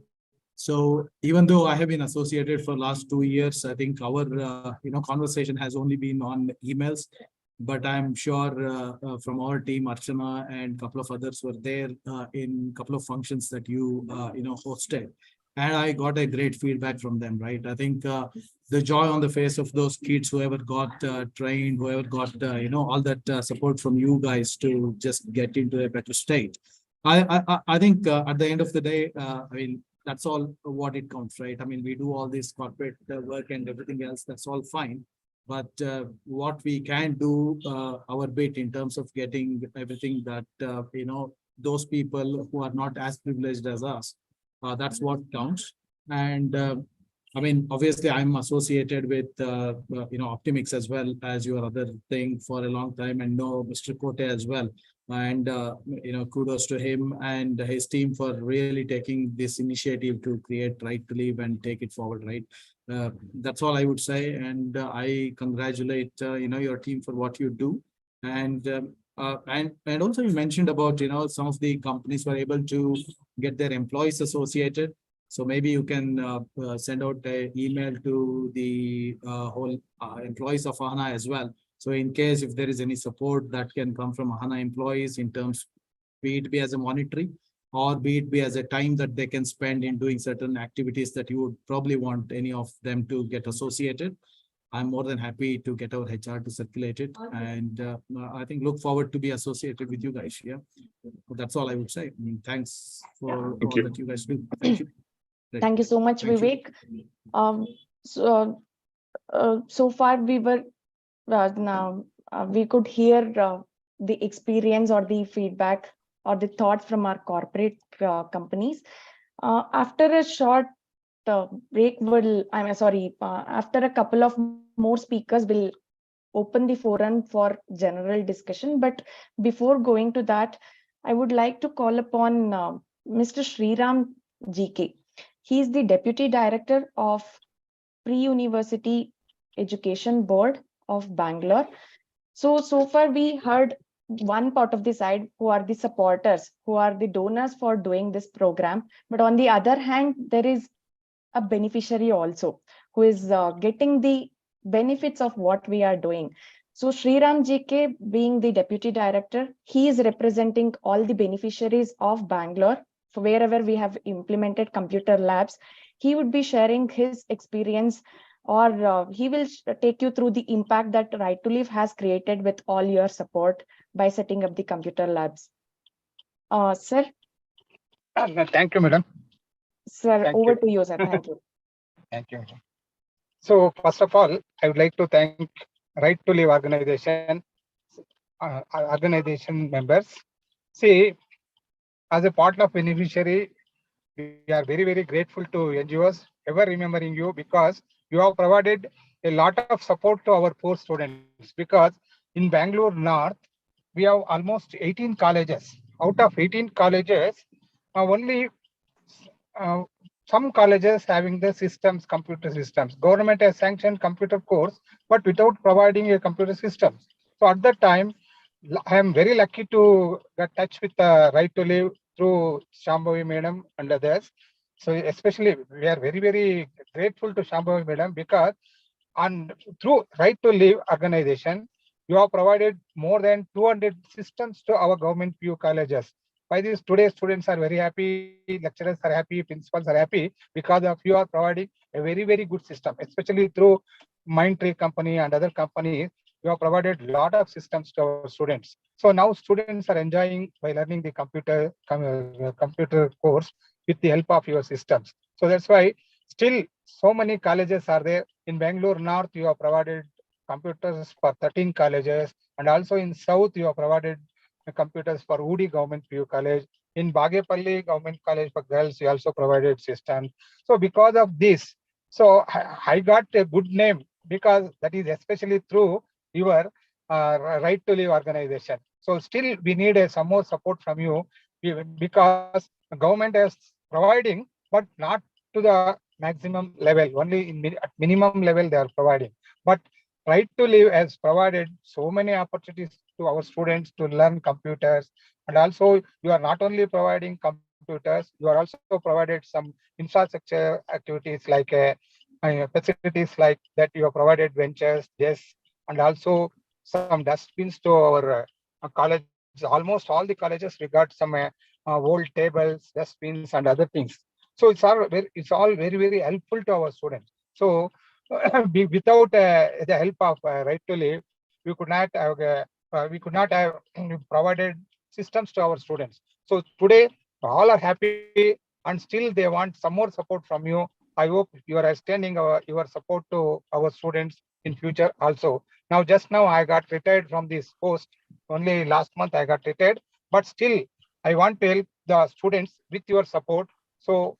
Speaker 8: So even though I have been associated for last 2 years, I think our conversation has only been on emails. But I'm sure from our team, Archana and a couple of others were there in a couple of functions that you hosted, and I got a great feedback from them. Right, I think the joy on the face of those kids, whoever got trained, whoever got all that support from you guys to just get into a better state. I think at the end of the day, I mean, that's all what it counts, right? I mean, we do all this corporate work and everything else. That's all fine. But what we can do our bit in terms of getting everything that, those people who are not as privileged as us, that's what counts. And I mean, obviously, I'm associated with, Optimics as well as your other thing for a long time, and know Mr. Kote as well. And, kudos to him and his team for really taking this initiative to create Right to Live and take it forward, right? That's all I would say. And I congratulate, your team for what you do. And and also you mentioned about, some of the companies were able to get their employees associated. So maybe you can send out an email to the whole employees of Ahana as well. So in case if there is any support that can come from Ahana employees in terms, be it be as a monetary or be it be as a time that they can spend in doing certain activities that you would probably want any of them to get associated, I'm more than happy to get our HR to circulate it. And I think look forward to be associated with you guys. Yeah, that's all I would say. I mean, thanks for all that you guys do. Thank you.
Speaker 1: Thank you so much,
Speaker 8: Thank you.
Speaker 1: Vivek. So far we were now we could hear the experience or the feedback or the thoughts from our corporate companies. After a short break, after a couple of more speakers, will open the forum for general discussion. But before going to that, I would like to call upon Mr. Sriram GK. He is the Deputy Director of Pre-University Education Board of Bangalore. So far we heard one part of the side, who are the supporters, who are the donors for doing this program. But on the other hand, there is a beneficiary also who is getting the benefits of what we are doing. So Sriram GK, being the Deputy Director, he is representing all the beneficiaries of Bangalore. So wherever we have implemented computer labs, he would be sharing his experience, or he will take you through the impact that Right to Live has created with all your support by setting up the computer labs. Sir?
Speaker 6: Thank you, madam.
Speaker 1: Sir,
Speaker 6: Thank
Speaker 1: over
Speaker 6: you.
Speaker 1: to you, sir. Thank you.
Speaker 6: Thank you, madam. So first of all, I would like to thank Right to Live organization members. See, as a part of beneficiary, we are very, very grateful to NGOs, ever remembering you, because you have provided a lot of support to our poor students. Because in Bangalore North, we have almost 18 colleges. Out of 18 colleges, only some colleges having the systems, computer systems. Government has sanctioned computer course, but without providing a computer system. So at that time, I am very lucky to get touch with Right to Live through Shambhavi Madam and others. So especially we are very, very grateful to Shambhavi Madam, because through Right to Live organization, you have provided more than 200 systems to our government PU colleges. By this, today students are very happy, lecturers are happy, principals are happy, because of you are providing a very, very good system, especially through Mindtree company and other companies. You have provided a lot of systems to our students. So now students are enjoying by learning the computer course with the help of your systems. So that's why still so many colleges are there. In Bangalore North, you have provided computers for 13 colleges, and also in South, you have provided computers for Udi Government PU College. In Bagepalli Government College for Girls, we also provided systems. So because of this, so I got a good name because that is especially through your Right to Live organization. So still we need some more support from you because the government is providing, but not to the maximum level. Only at minimum level they are providing. But Right to Live has provided so many opportunities to our students to learn computers, and also you are not only providing computers, you are also provided some infrastructure activities like facilities like that. You have provided benches, desks, and also some dustbins to our college. Almost all the colleges we got some old tables, dustbins, and other things. So it's all very helpful to our students. So without the help of Right to Live, we could not have provided systems to our students. So today all are happy, and still they want some more support from you. I hope you are extending your support to our students in future also. Now, just now I got retired from this post. Only last month I got retired, but still I want to help the students with your support. So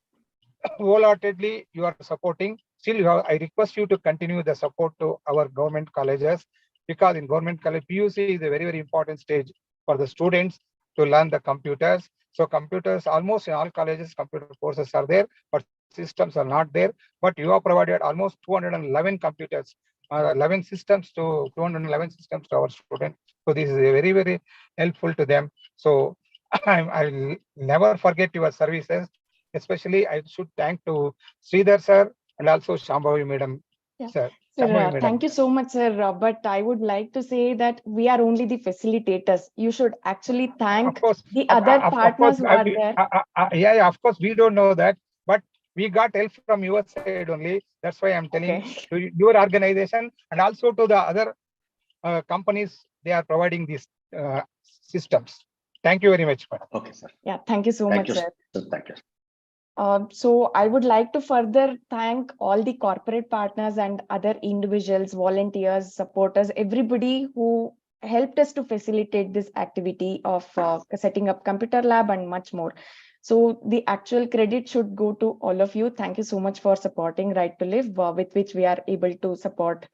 Speaker 6: wholeheartedly you are supporting. Still, I request you to continue the support to our government colleges, because in government college, PUC is a very important stage for the students to learn the computers. So computers, almost in all colleges, computer courses are there, but systems are not there. But you have provided almost 211 computers, 11 systems to 211 systems to our students. So this is very helpful to them. So I will never forget your services. Especially, I should thank to Sridhar sir and also Shambhavi madam.
Speaker 1: Yeah.
Speaker 6: Sir,
Speaker 1: Sir,
Speaker 6: Shambhavi madam.
Speaker 1: thank you so much, sir. But I would like to say that we are only the facilitators. You should actually thank
Speaker 6: Of course,
Speaker 1: the other
Speaker 6: of
Speaker 1: partners
Speaker 6: course,
Speaker 1: who are there.
Speaker 6: yeah, of course, we don't know that, but we got help from your side only. That's why I'm telling to your organization and also to the other companies. They are providing these systems. Thank you very much, madam.
Speaker 2: Okay, sir.
Speaker 1: Yeah, thank you so
Speaker 2: Thank
Speaker 1: much,
Speaker 2: you,
Speaker 1: sir.
Speaker 2: Thank you.
Speaker 1: So I would like to further thank all the corporate partners and other individuals, volunteers, supporters, everybody who helped us to facilitate this activity of setting up computer lab and much more. So the actual credit should go to all of you. Thank you so much for supporting Right to Live, with which we are able to support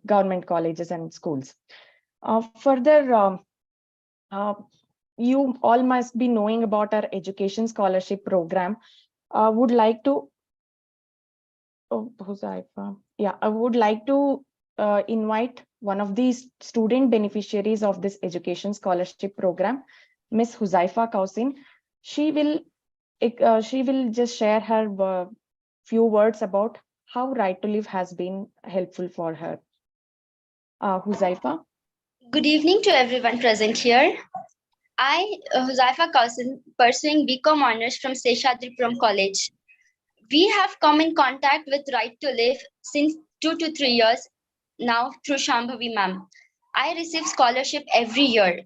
Speaker 1: government colleges and schools. Further, you all must be knowing about our education scholarship program. Would like to, I would like to invite one of these student beneficiaries of this education scholarship program, Miss Huzaifa Kausin. She will just share her few words about how Right to Live has been helpful for her. Huzaifa.
Speaker 14: Good evening to everyone present here. I, Huzaifa Kausin, pursuing BCom honors from Seshadripuram College. We have come in contact with Right to Live since 2 to 3 years now through Shambhavi ma'am. I receive scholarship every year.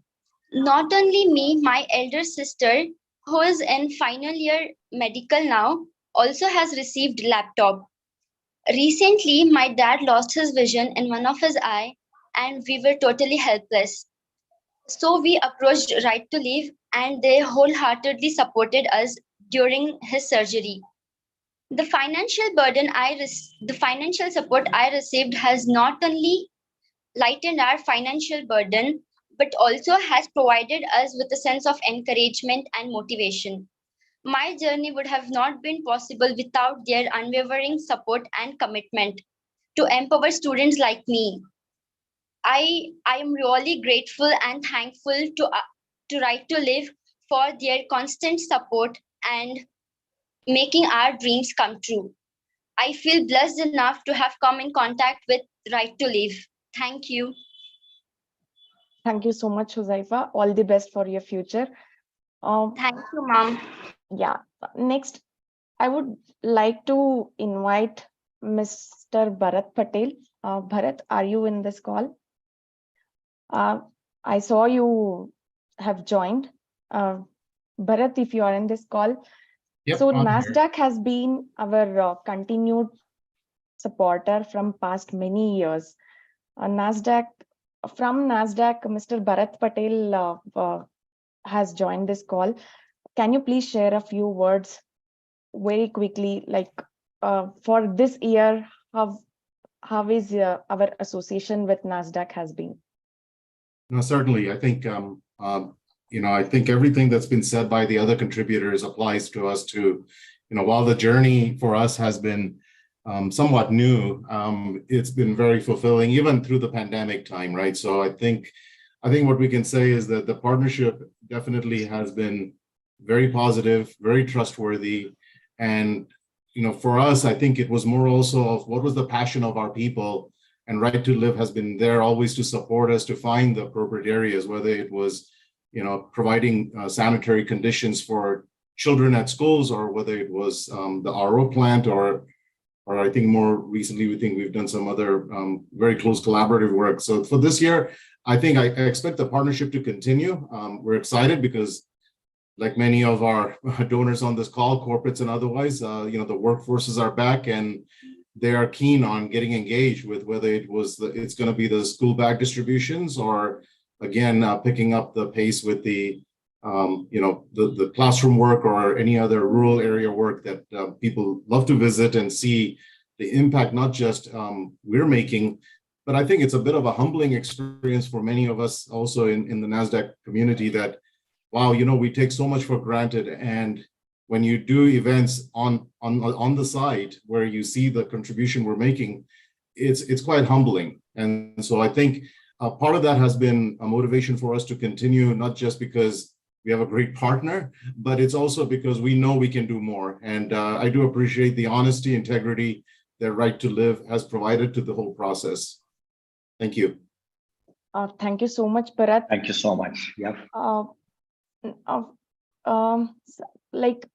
Speaker 14: Not only me, my elder sister, who is in final year medical now, also has received laptop. Recently, my dad lost his vision in one of his eye and we were totally helpless. So we approached Right to Live and they wholeheartedly supported us during his surgery. The financial support I received has not only lightened our financial burden, but also has provided us with a sense of encouragement and motivation. My journey would have not been possible without their unwavering support and commitment to empower students like me. I am really grateful and thankful to Right to Live for their constant support and making our dreams come true. I feel blessed enough to have come in contact with Right to Live. Thank you.
Speaker 1: Thank you so much, Huzaifa. All the best for your future.
Speaker 14: Thank you, ma'am.
Speaker 1: Yeah. Next, I would like to invite Mr. Bharat Patel. Bharat, are you in this call? I saw you have joined. Bharat, if you are in this call.
Speaker 15: Yep,
Speaker 1: so
Speaker 15: I'm
Speaker 1: NASDAQ has been our continued supporter from past many years. NASDAQ from NASDAQ, Mr. Bharat Patel has joined this call. Can you please share a few words very quickly, like for this year, how is our association with NASDAQ has been?
Speaker 7: No, certainly. I think, I think everything that's been said by the other contributors applies to us too. While the journey for us has been somewhat new, it's been very fulfilling, even through the pandemic time, right? So I think what we can say is that the partnership definitely has been very positive, very trustworthy. And, for us, I think it was more also of what was the passion of our people, and Right to Live has been there always to support us to find the appropriate areas, whether it was, providing sanitary conditions for children at schools, or whether it was the RO plant, or I think more recently, we think we've done some other very close collaborative work. So for this year, I think I expect the partnership to continue. We're excited because, like many of our donors on this call, corporates and otherwise, the workforces are back and they are keen on getting engaged with whether it's going to be the school bag distributions, or again, picking up the pace with the classroom work or any other rural area work that people love to visit and see the impact, not just we're making, but I think it's a bit of a humbling experience for many of us also in the NASDAQ community that, wow, we take so much for granted. And when you do events on the site where you see the contribution we're making, it's quite humbling. And so I think part of that has been a motivation for us to continue, not just because we have a great partner, but it's also because we know we can do more. And I do appreciate the honesty, integrity that Right to Live has provided to the whole process. Thank you.
Speaker 1: Thank you so much, Bharat.
Speaker 2: Thank you so much. Yeah.
Speaker 1: Like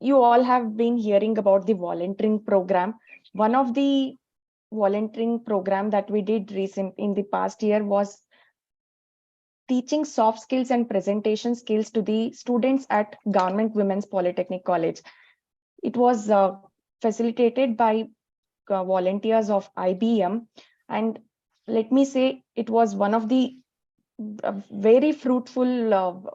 Speaker 1: you all have been hearing about the volunteering program. One of the volunteering program that we did in the past year was teaching soft skills and presentation skills to the students at Government Women's Polytechnic College. It was facilitated by volunteers of IBM, and let me say it was one of the very fruitful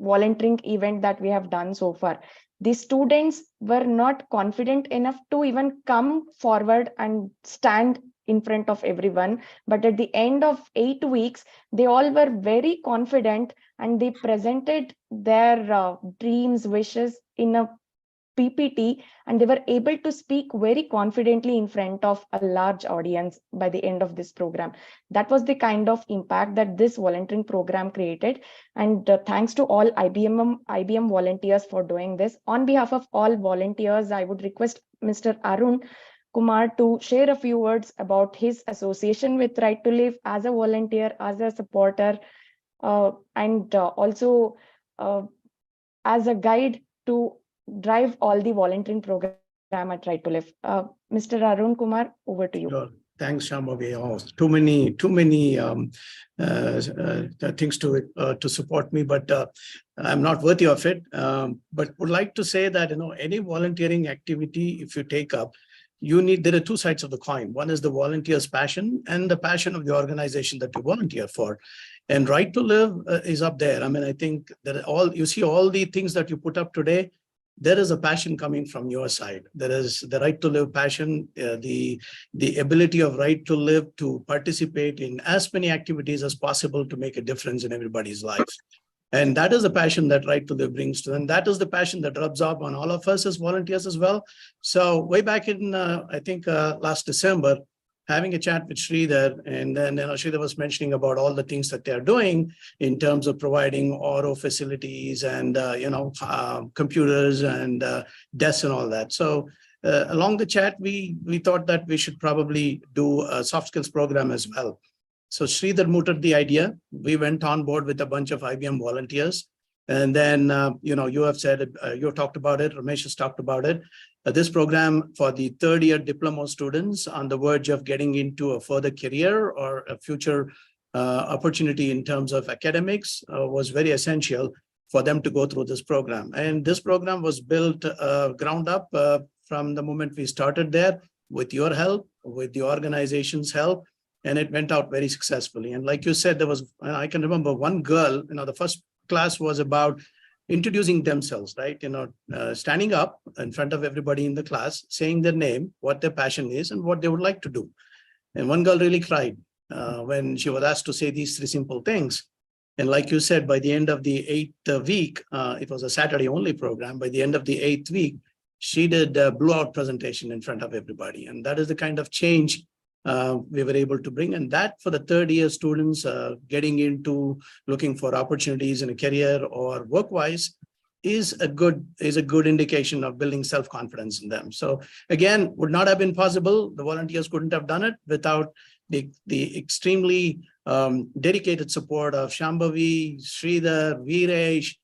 Speaker 1: volunteering event that we have done so far. The students were not confident enough to even come forward and stand in front of everyone, but at the end of 8 weeks, they all were very confident and they presented their dreams, wishes in a PPT, and they were able to speak very confidently in front of a large audience by the end of this program. That was the kind of impact that this volunteering program created. And thanks to all IBM volunteers for doing this. On behalf of all volunteers, I would request Mr. Arun Kumar to share a few words about his association with Right to Live as a volunteer, as a supporter, and also as a guide to drive all the volunteering program at Right to Live. Mr. Arun Kumar, over to you.
Speaker 15: Sure. Thanks, Shambhavi. Oh, too many things to support me, but I'm not worthy of it. But would like to say that any volunteering activity, if you take up, there are two sides of the coin. One is the volunteer's passion and the passion of the organization that you volunteer for. And Right to Live is up there. I mean, I think that you see all the things that you put up today, there is a passion coming from your side. There is the Right to Live passion, the ability of Right to Live to participate in as many activities as possible to make a difference in everybody's lives. And that is the passion that Right to Live brings to them. That is the passion that rubs off on all of us as volunteers as well. So way back in, I think last December, having a chat with Sridhar, and then Sridhar was mentioning about all the things that they're doing in terms of providing RO facilities and computers and desks and all that. So along the chat, we thought that we should probably do a soft skills program as well. So Sridhar mooted the idea. We went on board with a bunch of IBM volunteers. And then, you have said, you talked about it, Ramesh has talked about it. This program for the third-year diploma students on the verge of getting into a further career or a future opportunity in terms of academics was very essential for them to go through this program. And this program was built ground up from the moment we started there with your help, with the organization's help. and it went out very successfully. And like you said, I can remember one girl, the first class was about introducing themselves, right? Standing up in front of everybody in the class, saying their name, what their passion is, and what they would like to do. And one girl really cried when she was asked to say these three simple things. And like you said, by the end of the 8th week, it was a Saturday only program. By the end of the 8th week, she did a blowout presentation in front of everybody. And that is the kind of change we were able to bring. And that for the third year students getting into looking for opportunities in a career or work-wise is a good indication of building self-confidence in them. So again, would not have been possible. The volunteers couldn't have done it without the extremely dedicated support of Shambhavi, Sridhar, Viresh,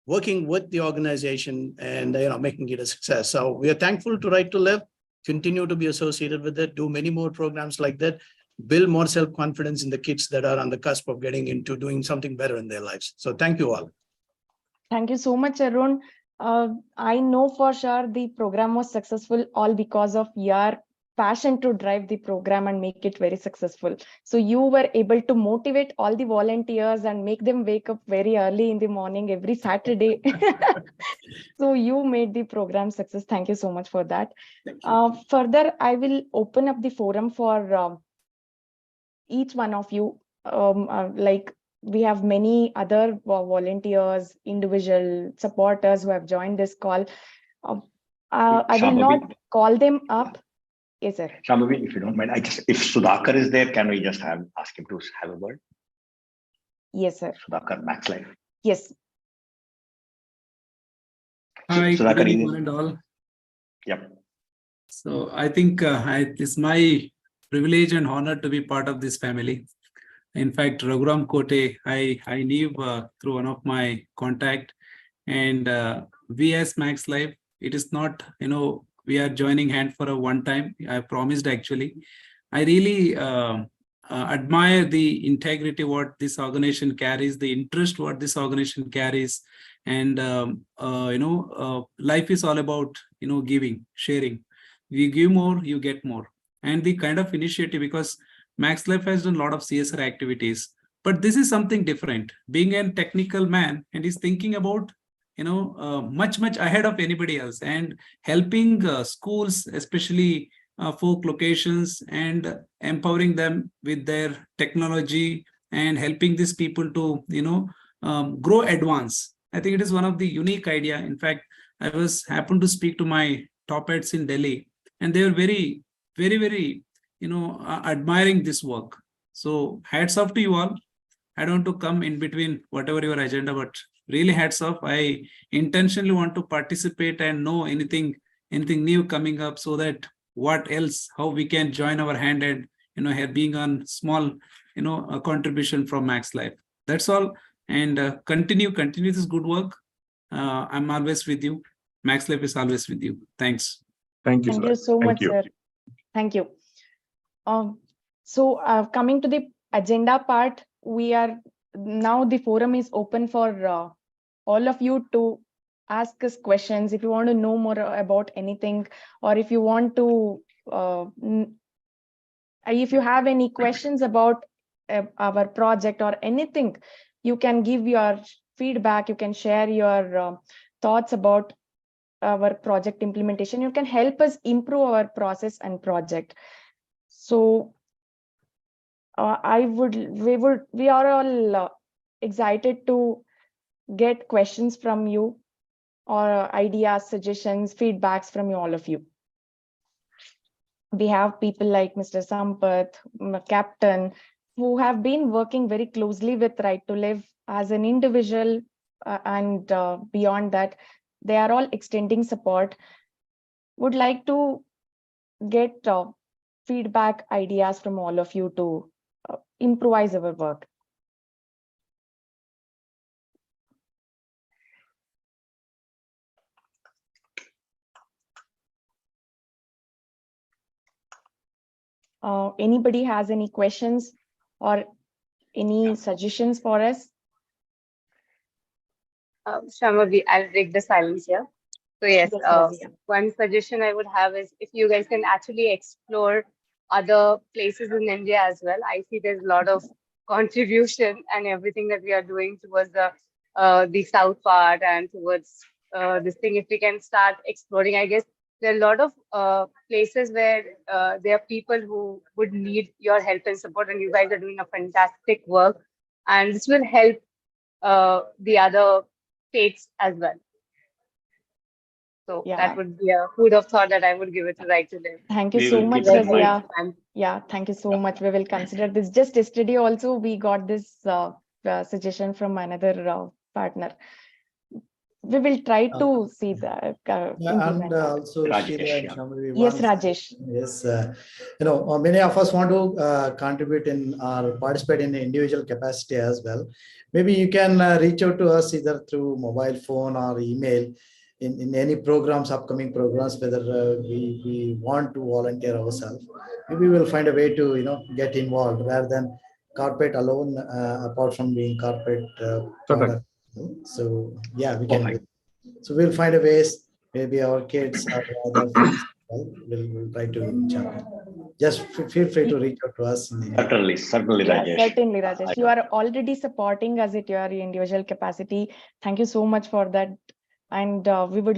Speaker 15: working with the organization and making it a success. So we are thankful to Right to Live, continue to be associated with it, do many more programs like that, build more self-confidence in the kids that are on the cusp of getting into doing something better in their lives. So thank you all.
Speaker 1: Thank you so much, Arun. I know for sure the program was successful all because of your passion to drive the program and make it very successful. So you were able to motivate all the volunteers and make them wake up very early in the morning every Saturday. So you made the program success. Thank you so much for that. Further, I will open up the forum for each one of you. We have many other volunteers, individual supporters who have joined this call. I will not call them up. Yes, sir.
Speaker 2: Shambhavi, if you don't mind, if Sudhakar is there, can we just ask him to have a word?
Speaker 1: Yes, sir.
Speaker 2: Sudhakar, Max Life.
Speaker 1: Yes.
Speaker 12: Hi, good
Speaker 2: Sudhakar,
Speaker 12: evening, one and all.
Speaker 2: Yep.
Speaker 12: So I think it's my privilege and honor to be part of this family. In fact, Raghuram Kote, I knew through one of my contact, and we as Max Life, it is not, we are joining hand for a one time. I promised actually. I really admire the integrity what this organization carries, the interest what this organization carries, and life is all about giving, sharing. We give more, you get more, and the kind of initiative, because Max Life has done a lot of CSR activities, but this is something different. Being a technical man and he's thinking about much ahead of anybody else, and helping schools, especially folk locations, and empowering them with their technology and helping these people to grow, advance. I think it is one of the unique idea. In fact, I happened to speak to my top heads in Delhi, and they were very admiring this work. So hats off to you all. I don't want to come in between whatever your agenda, but really hats off. I intentionally want to participate and know anything new coming up, so that what else, how we can join our hand and being on small a contribution from Max Life. That's all. And continue this good work. I'm always with you. Max Life is always with you. Thanks.
Speaker 5: Thank you.
Speaker 1: Thank you so much, sir. Thank you. So coming to the agenda part, now the forum is open for all of you to ask us questions. If you want to know more about anything, or if you want to, if you have any questions about our project or anything, you can give your feedback, you can share your thoughts about our project implementation. You can help us improve our process and project. So we are all excited to get questions from you, or ideas, suggestions, feedbacks from all of you. We have people like Mr. Sampath, Captain, who have been working very closely with Right to Live as an individual, and beyond that, they are all extending support. Would like to get feedback, ideas from all of you to improvise our work. Anybody has any questions or any suggestions for us?
Speaker 13: Shambhavi, I'll break the silence here. So yes,
Speaker 1: Yes, Razia.
Speaker 13: one suggestion I would have is if you guys can actually explore other places in India as well. I see there's a lot of contribution and everything that we are doing towards the south part and towards this thing. If we can start exploring, I guess there are a lot of places where there are people who would need your help and support, and you guys are doing a fantastic work, and this will help the other states as well. So
Speaker 1: Yeah.
Speaker 13: that would be a food of thought that I would give it to Right to Live.
Speaker 1: Thank you
Speaker 2: We
Speaker 1: so
Speaker 2: will
Speaker 1: much,
Speaker 2: keep that in mind.
Speaker 1: Razia.
Speaker 13: And
Speaker 1: Yeah, thank you so much. We will consider this. Just yesterday also, we got this suggestion from another partner. We will try to see the implement
Speaker 16: And
Speaker 1: that.
Speaker 16: also
Speaker 2: Rajesh,
Speaker 16: Sheila and
Speaker 2: yeah.
Speaker 16: Shambhavi,
Speaker 1: Yes,
Speaker 16: one-
Speaker 1: Rajesh.
Speaker 16: Yes, many of us want to contribute in or participate in the individual capacity as well. Maybe you can reach out to us either through mobile phone or email in any programs, upcoming programs, whether we want to volunteer ourselves. Maybe we'll find a way to, get involved rather than corporate alone, apart from being corporate.
Speaker 5: Certainly.
Speaker 16: So yeah, we can.
Speaker 2: Perfect.
Speaker 16: So we'll find a ways. Maybe our kids or other friends we'll try to jump in. Just feel free to reach out to us.
Speaker 2: Certainly,
Speaker 1: Yeah,
Speaker 2: Rajesh.
Speaker 1: certainly, Rajesh. You are already supporting us at your individual capacity. Thank you so much for that. And we would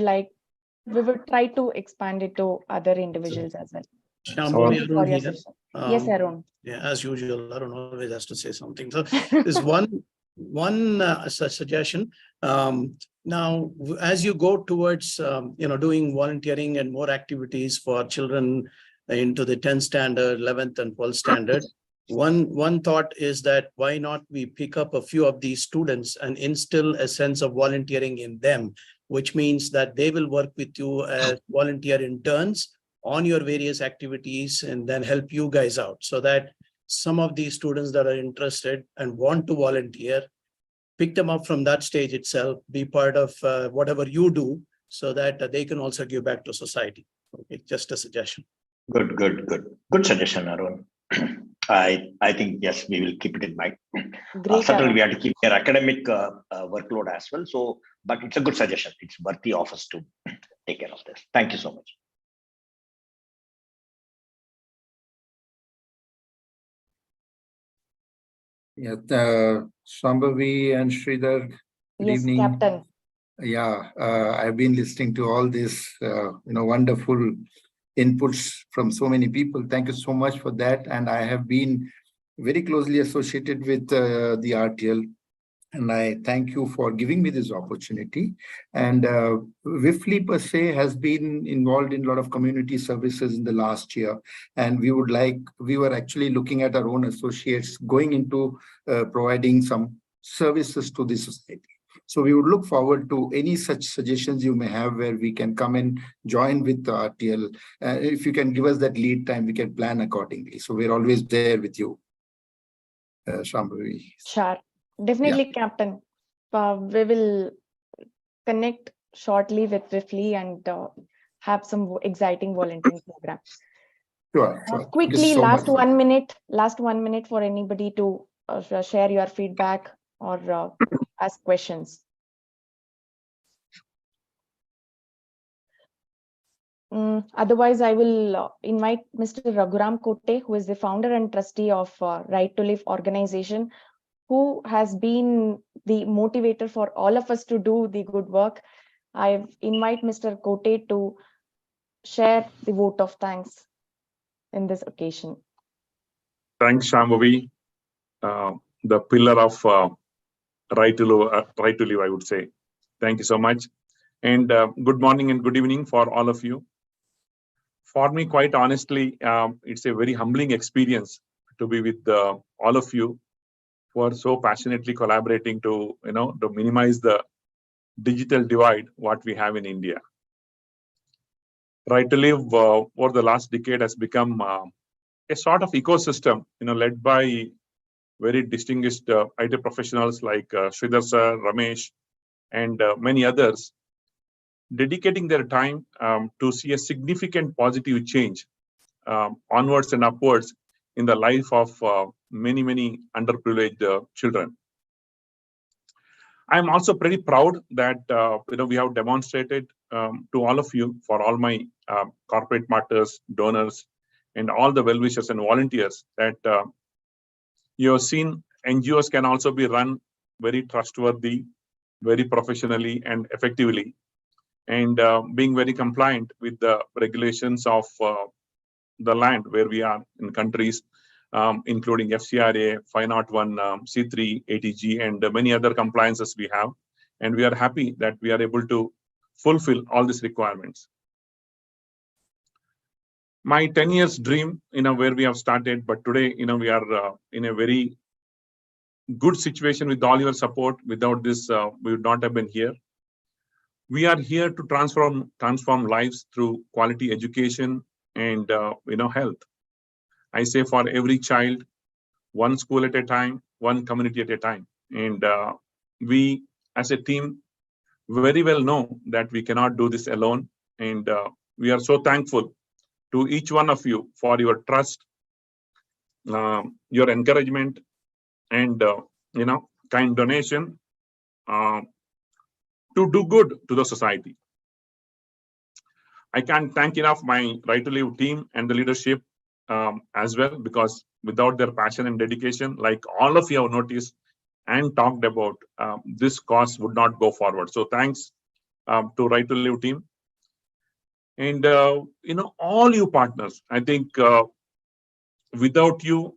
Speaker 1: try to expand it to other individuals as well.
Speaker 15: Shambhavi,
Speaker 1: Thank you for
Speaker 15: Arun
Speaker 1: your
Speaker 15: here.
Speaker 1: suggestion. Yes, Arun.
Speaker 15: Yeah, as usual, Arun always has to say something. So there's one suggestion. Now, as you go towards doing volunteering and more activities for children into the 10th standard, 11th and 12th standard, one thought is that why not we pick up a few of these students and instill a sense of volunteering in them, which means that they will work with you as volunteer interns on your various activities and then help you guys out, so that some of these students that are interested and want to volunteer, pick them up from that stage itself, be part of whatever you do, so that they can also give back to society. Okay, just a suggestion.
Speaker 2: Good suggestion, Arun. I think, yes, we will keep it in mind.
Speaker 1: Great.
Speaker 2: Certainly, we have to keep their academic workload as well. So, but it's a good suggestion. It's worthy of us to take care of this. Thank you so much.
Speaker 17: Yeah, Shambhavi and Sridhar, good
Speaker 1: Yes,
Speaker 17: evening.
Speaker 1: Captain.
Speaker 17: Yeah, I've been listening to all this, wonderful inputs from so many people. Thank you so much for that. And I have been very closely associated with the RTL. And I thank you for giving me this opportunity. And WIFLE per se has been involved in a lot of community services in the last year. And we were actually looking at our own associates going into providing some services to the society. So we would look forward to any such suggestions you may have where we can come and join with the RTL. If you can give us that lead time, we can plan accordingly. So we're always there with you, Shambhavi.
Speaker 1: Sure. Definitely, Captain. We will connect shortly with WIFLE and have some exciting volunteering program.
Speaker 17: Sure.
Speaker 1: Quickly,
Speaker 17: Thank you so
Speaker 1: last
Speaker 17: much.
Speaker 1: last 1 minute for anybody to share your feedback or ask questions. Otherwise, I will invite Mr. Raghuram Kote, who is the founder and trustee of Right to Live organization, who has been the motivator for all of us to do the good work. I invite Mr. Kote to share the vote of thanks in this occasion.
Speaker 5: Thanks, Shambhavi, the pillar of right to live, I would say. Thank you so much. And good morning and good evening for all of you. For me, quite honestly, it's a very humbling experience to be with all of you who are so passionately collaborating to minimize the digital divide what we have in India. Right to Live over the last decade has become a sort of ecosystem, led by very distinguished IT professionals like Sridhar sir, Ramesh, and many others, dedicating their time to see a significant positive change onwards and upwards in the life of many underprivileged children. I'm also pretty proud that we have demonstrated to all of you, for all my corporate partners, donors, and all the well-wishers and volunteers that you have seen NGOs can also be run very trustworthy, very professionally and effectively, and being very compliant with the regulations of the land where we are in countries, including FCRA, 501, C3, ATG, and many other compliances we have. And we are happy that we are able to fulfill all these requirements. My 10 years dream, where we have started, but today, we are in a very good situation with all your support. Without this, we would not have been here. We are here to transform lives through quality education and health. I say for every child, one school at a time, one community at a time. And we as a team very well know that we cannot do this alone. And we are so thankful to each one of you for your trust, your encouragement, and kind donation to do good to the society. I can't thank enough my Right to Live team and the leadership as well, because without their passion and dedication, like all of you have noticed and talked about, this cause would not go forward. So thanks to Right to Live team. And all you partners, I think without you,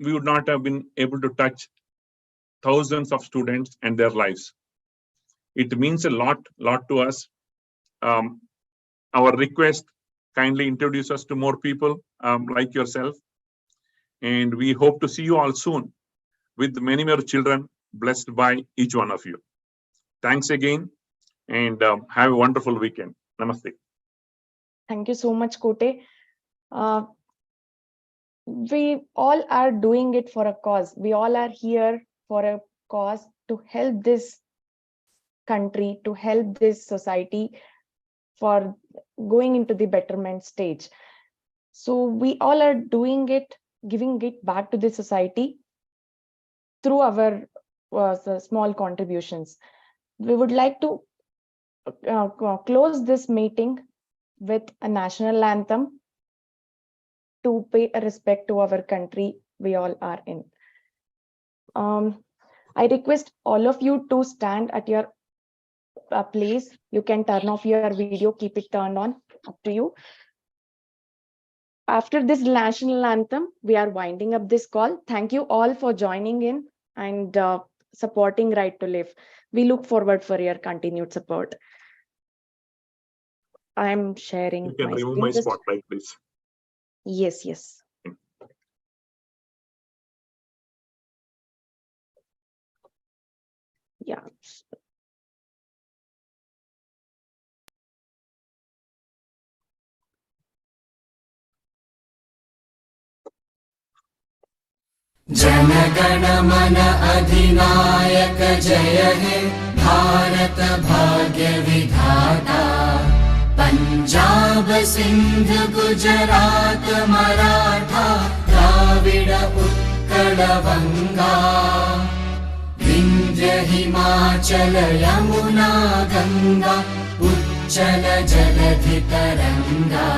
Speaker 5: we would not have been able to touch thousands of students and their lives. It means a lot to us. Our request, kindly introduce us to more people like yourself. And we hope to see you all soon with many more children blessed by each one of you. Thanks again, and have a wonderful weekend. Namaste.
Speaker 1: Thank you so much, Kote. We all are doing it for a cause. We all are here for a cause to help this country, to help this society for going into the betterment stage. So we all are doing it, giving it back to the society through our small contributions. We would like to close this meeting with a national anthem to pay a respect to our country we all are in. I request all of you to stand at your place. You can turn off your video, keep it turned on, up to you. After this national anthem, we are winding up this call. Thank you all for joining in and supporting Right to Live. We look forward for your continued support. I'm sharing.
Speaker 5: You can
Speaker 1: my
Speaker 5: remove
Speaker 1: screen.
Speaker 5: my
Speaker 1: Just-
Speaker 5: spotlight, please.
Speaker 1: Yes. Yeah.
Speaker 18: जनगण मन अधिनायक जय हे भारत भाग्य विधाता पंजाब सिंध गुजरात मराठा द्राविड उत्कल बंगा विंध्य हिमाचल यमुना गंगा उच्चल जलधि तरंगा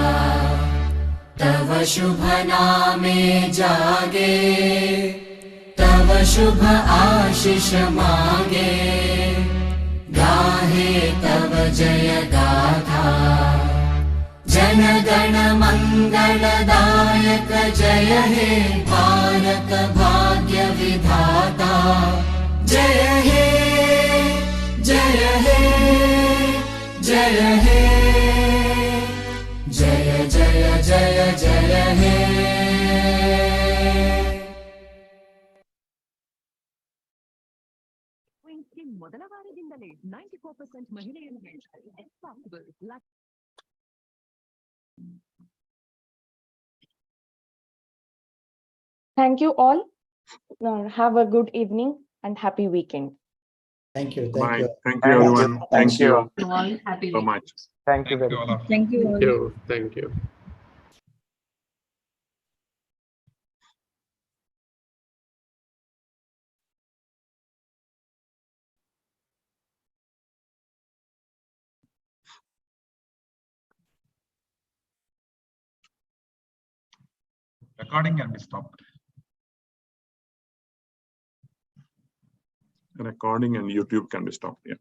Speaker 18: तव शुभ नामे जागे तव शुभ आशीष मागे गाहे तव जय गाथा जन गण मंगलदायक जय हे भारत भाग्य विधाता जय हे जय हे जय हे जय जय जय जय हे
Speaker 19: ಮೊದಲ ವಾರದಿಂದಲೇ 94% ಮಹಿಳೆಯರಿಗೆ responsible.
Speaker 1: Thank you all. Have a good evening and happy weekend.
Speaker 16: Thank you.
Speaker 5: Bye. Thank you, everyone. Thank you
Speaker 19: Happy
Speaker 5: so much.
Speaker 6: Thank you very much.
Speaker 19: Thank you all.
Speaker 10: Thank you.
Speaker 4: Recording can be stopped.
Speaker 5: Recording and YouTube can be stopped. Yeah.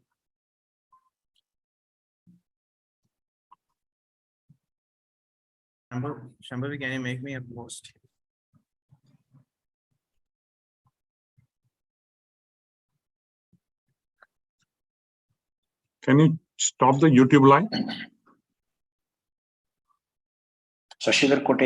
Speaker 9: Shambhavi, can you make me a post?
Speaker 5: Can you stop the YouTube live?
Speaker 2: Shashidhar Kote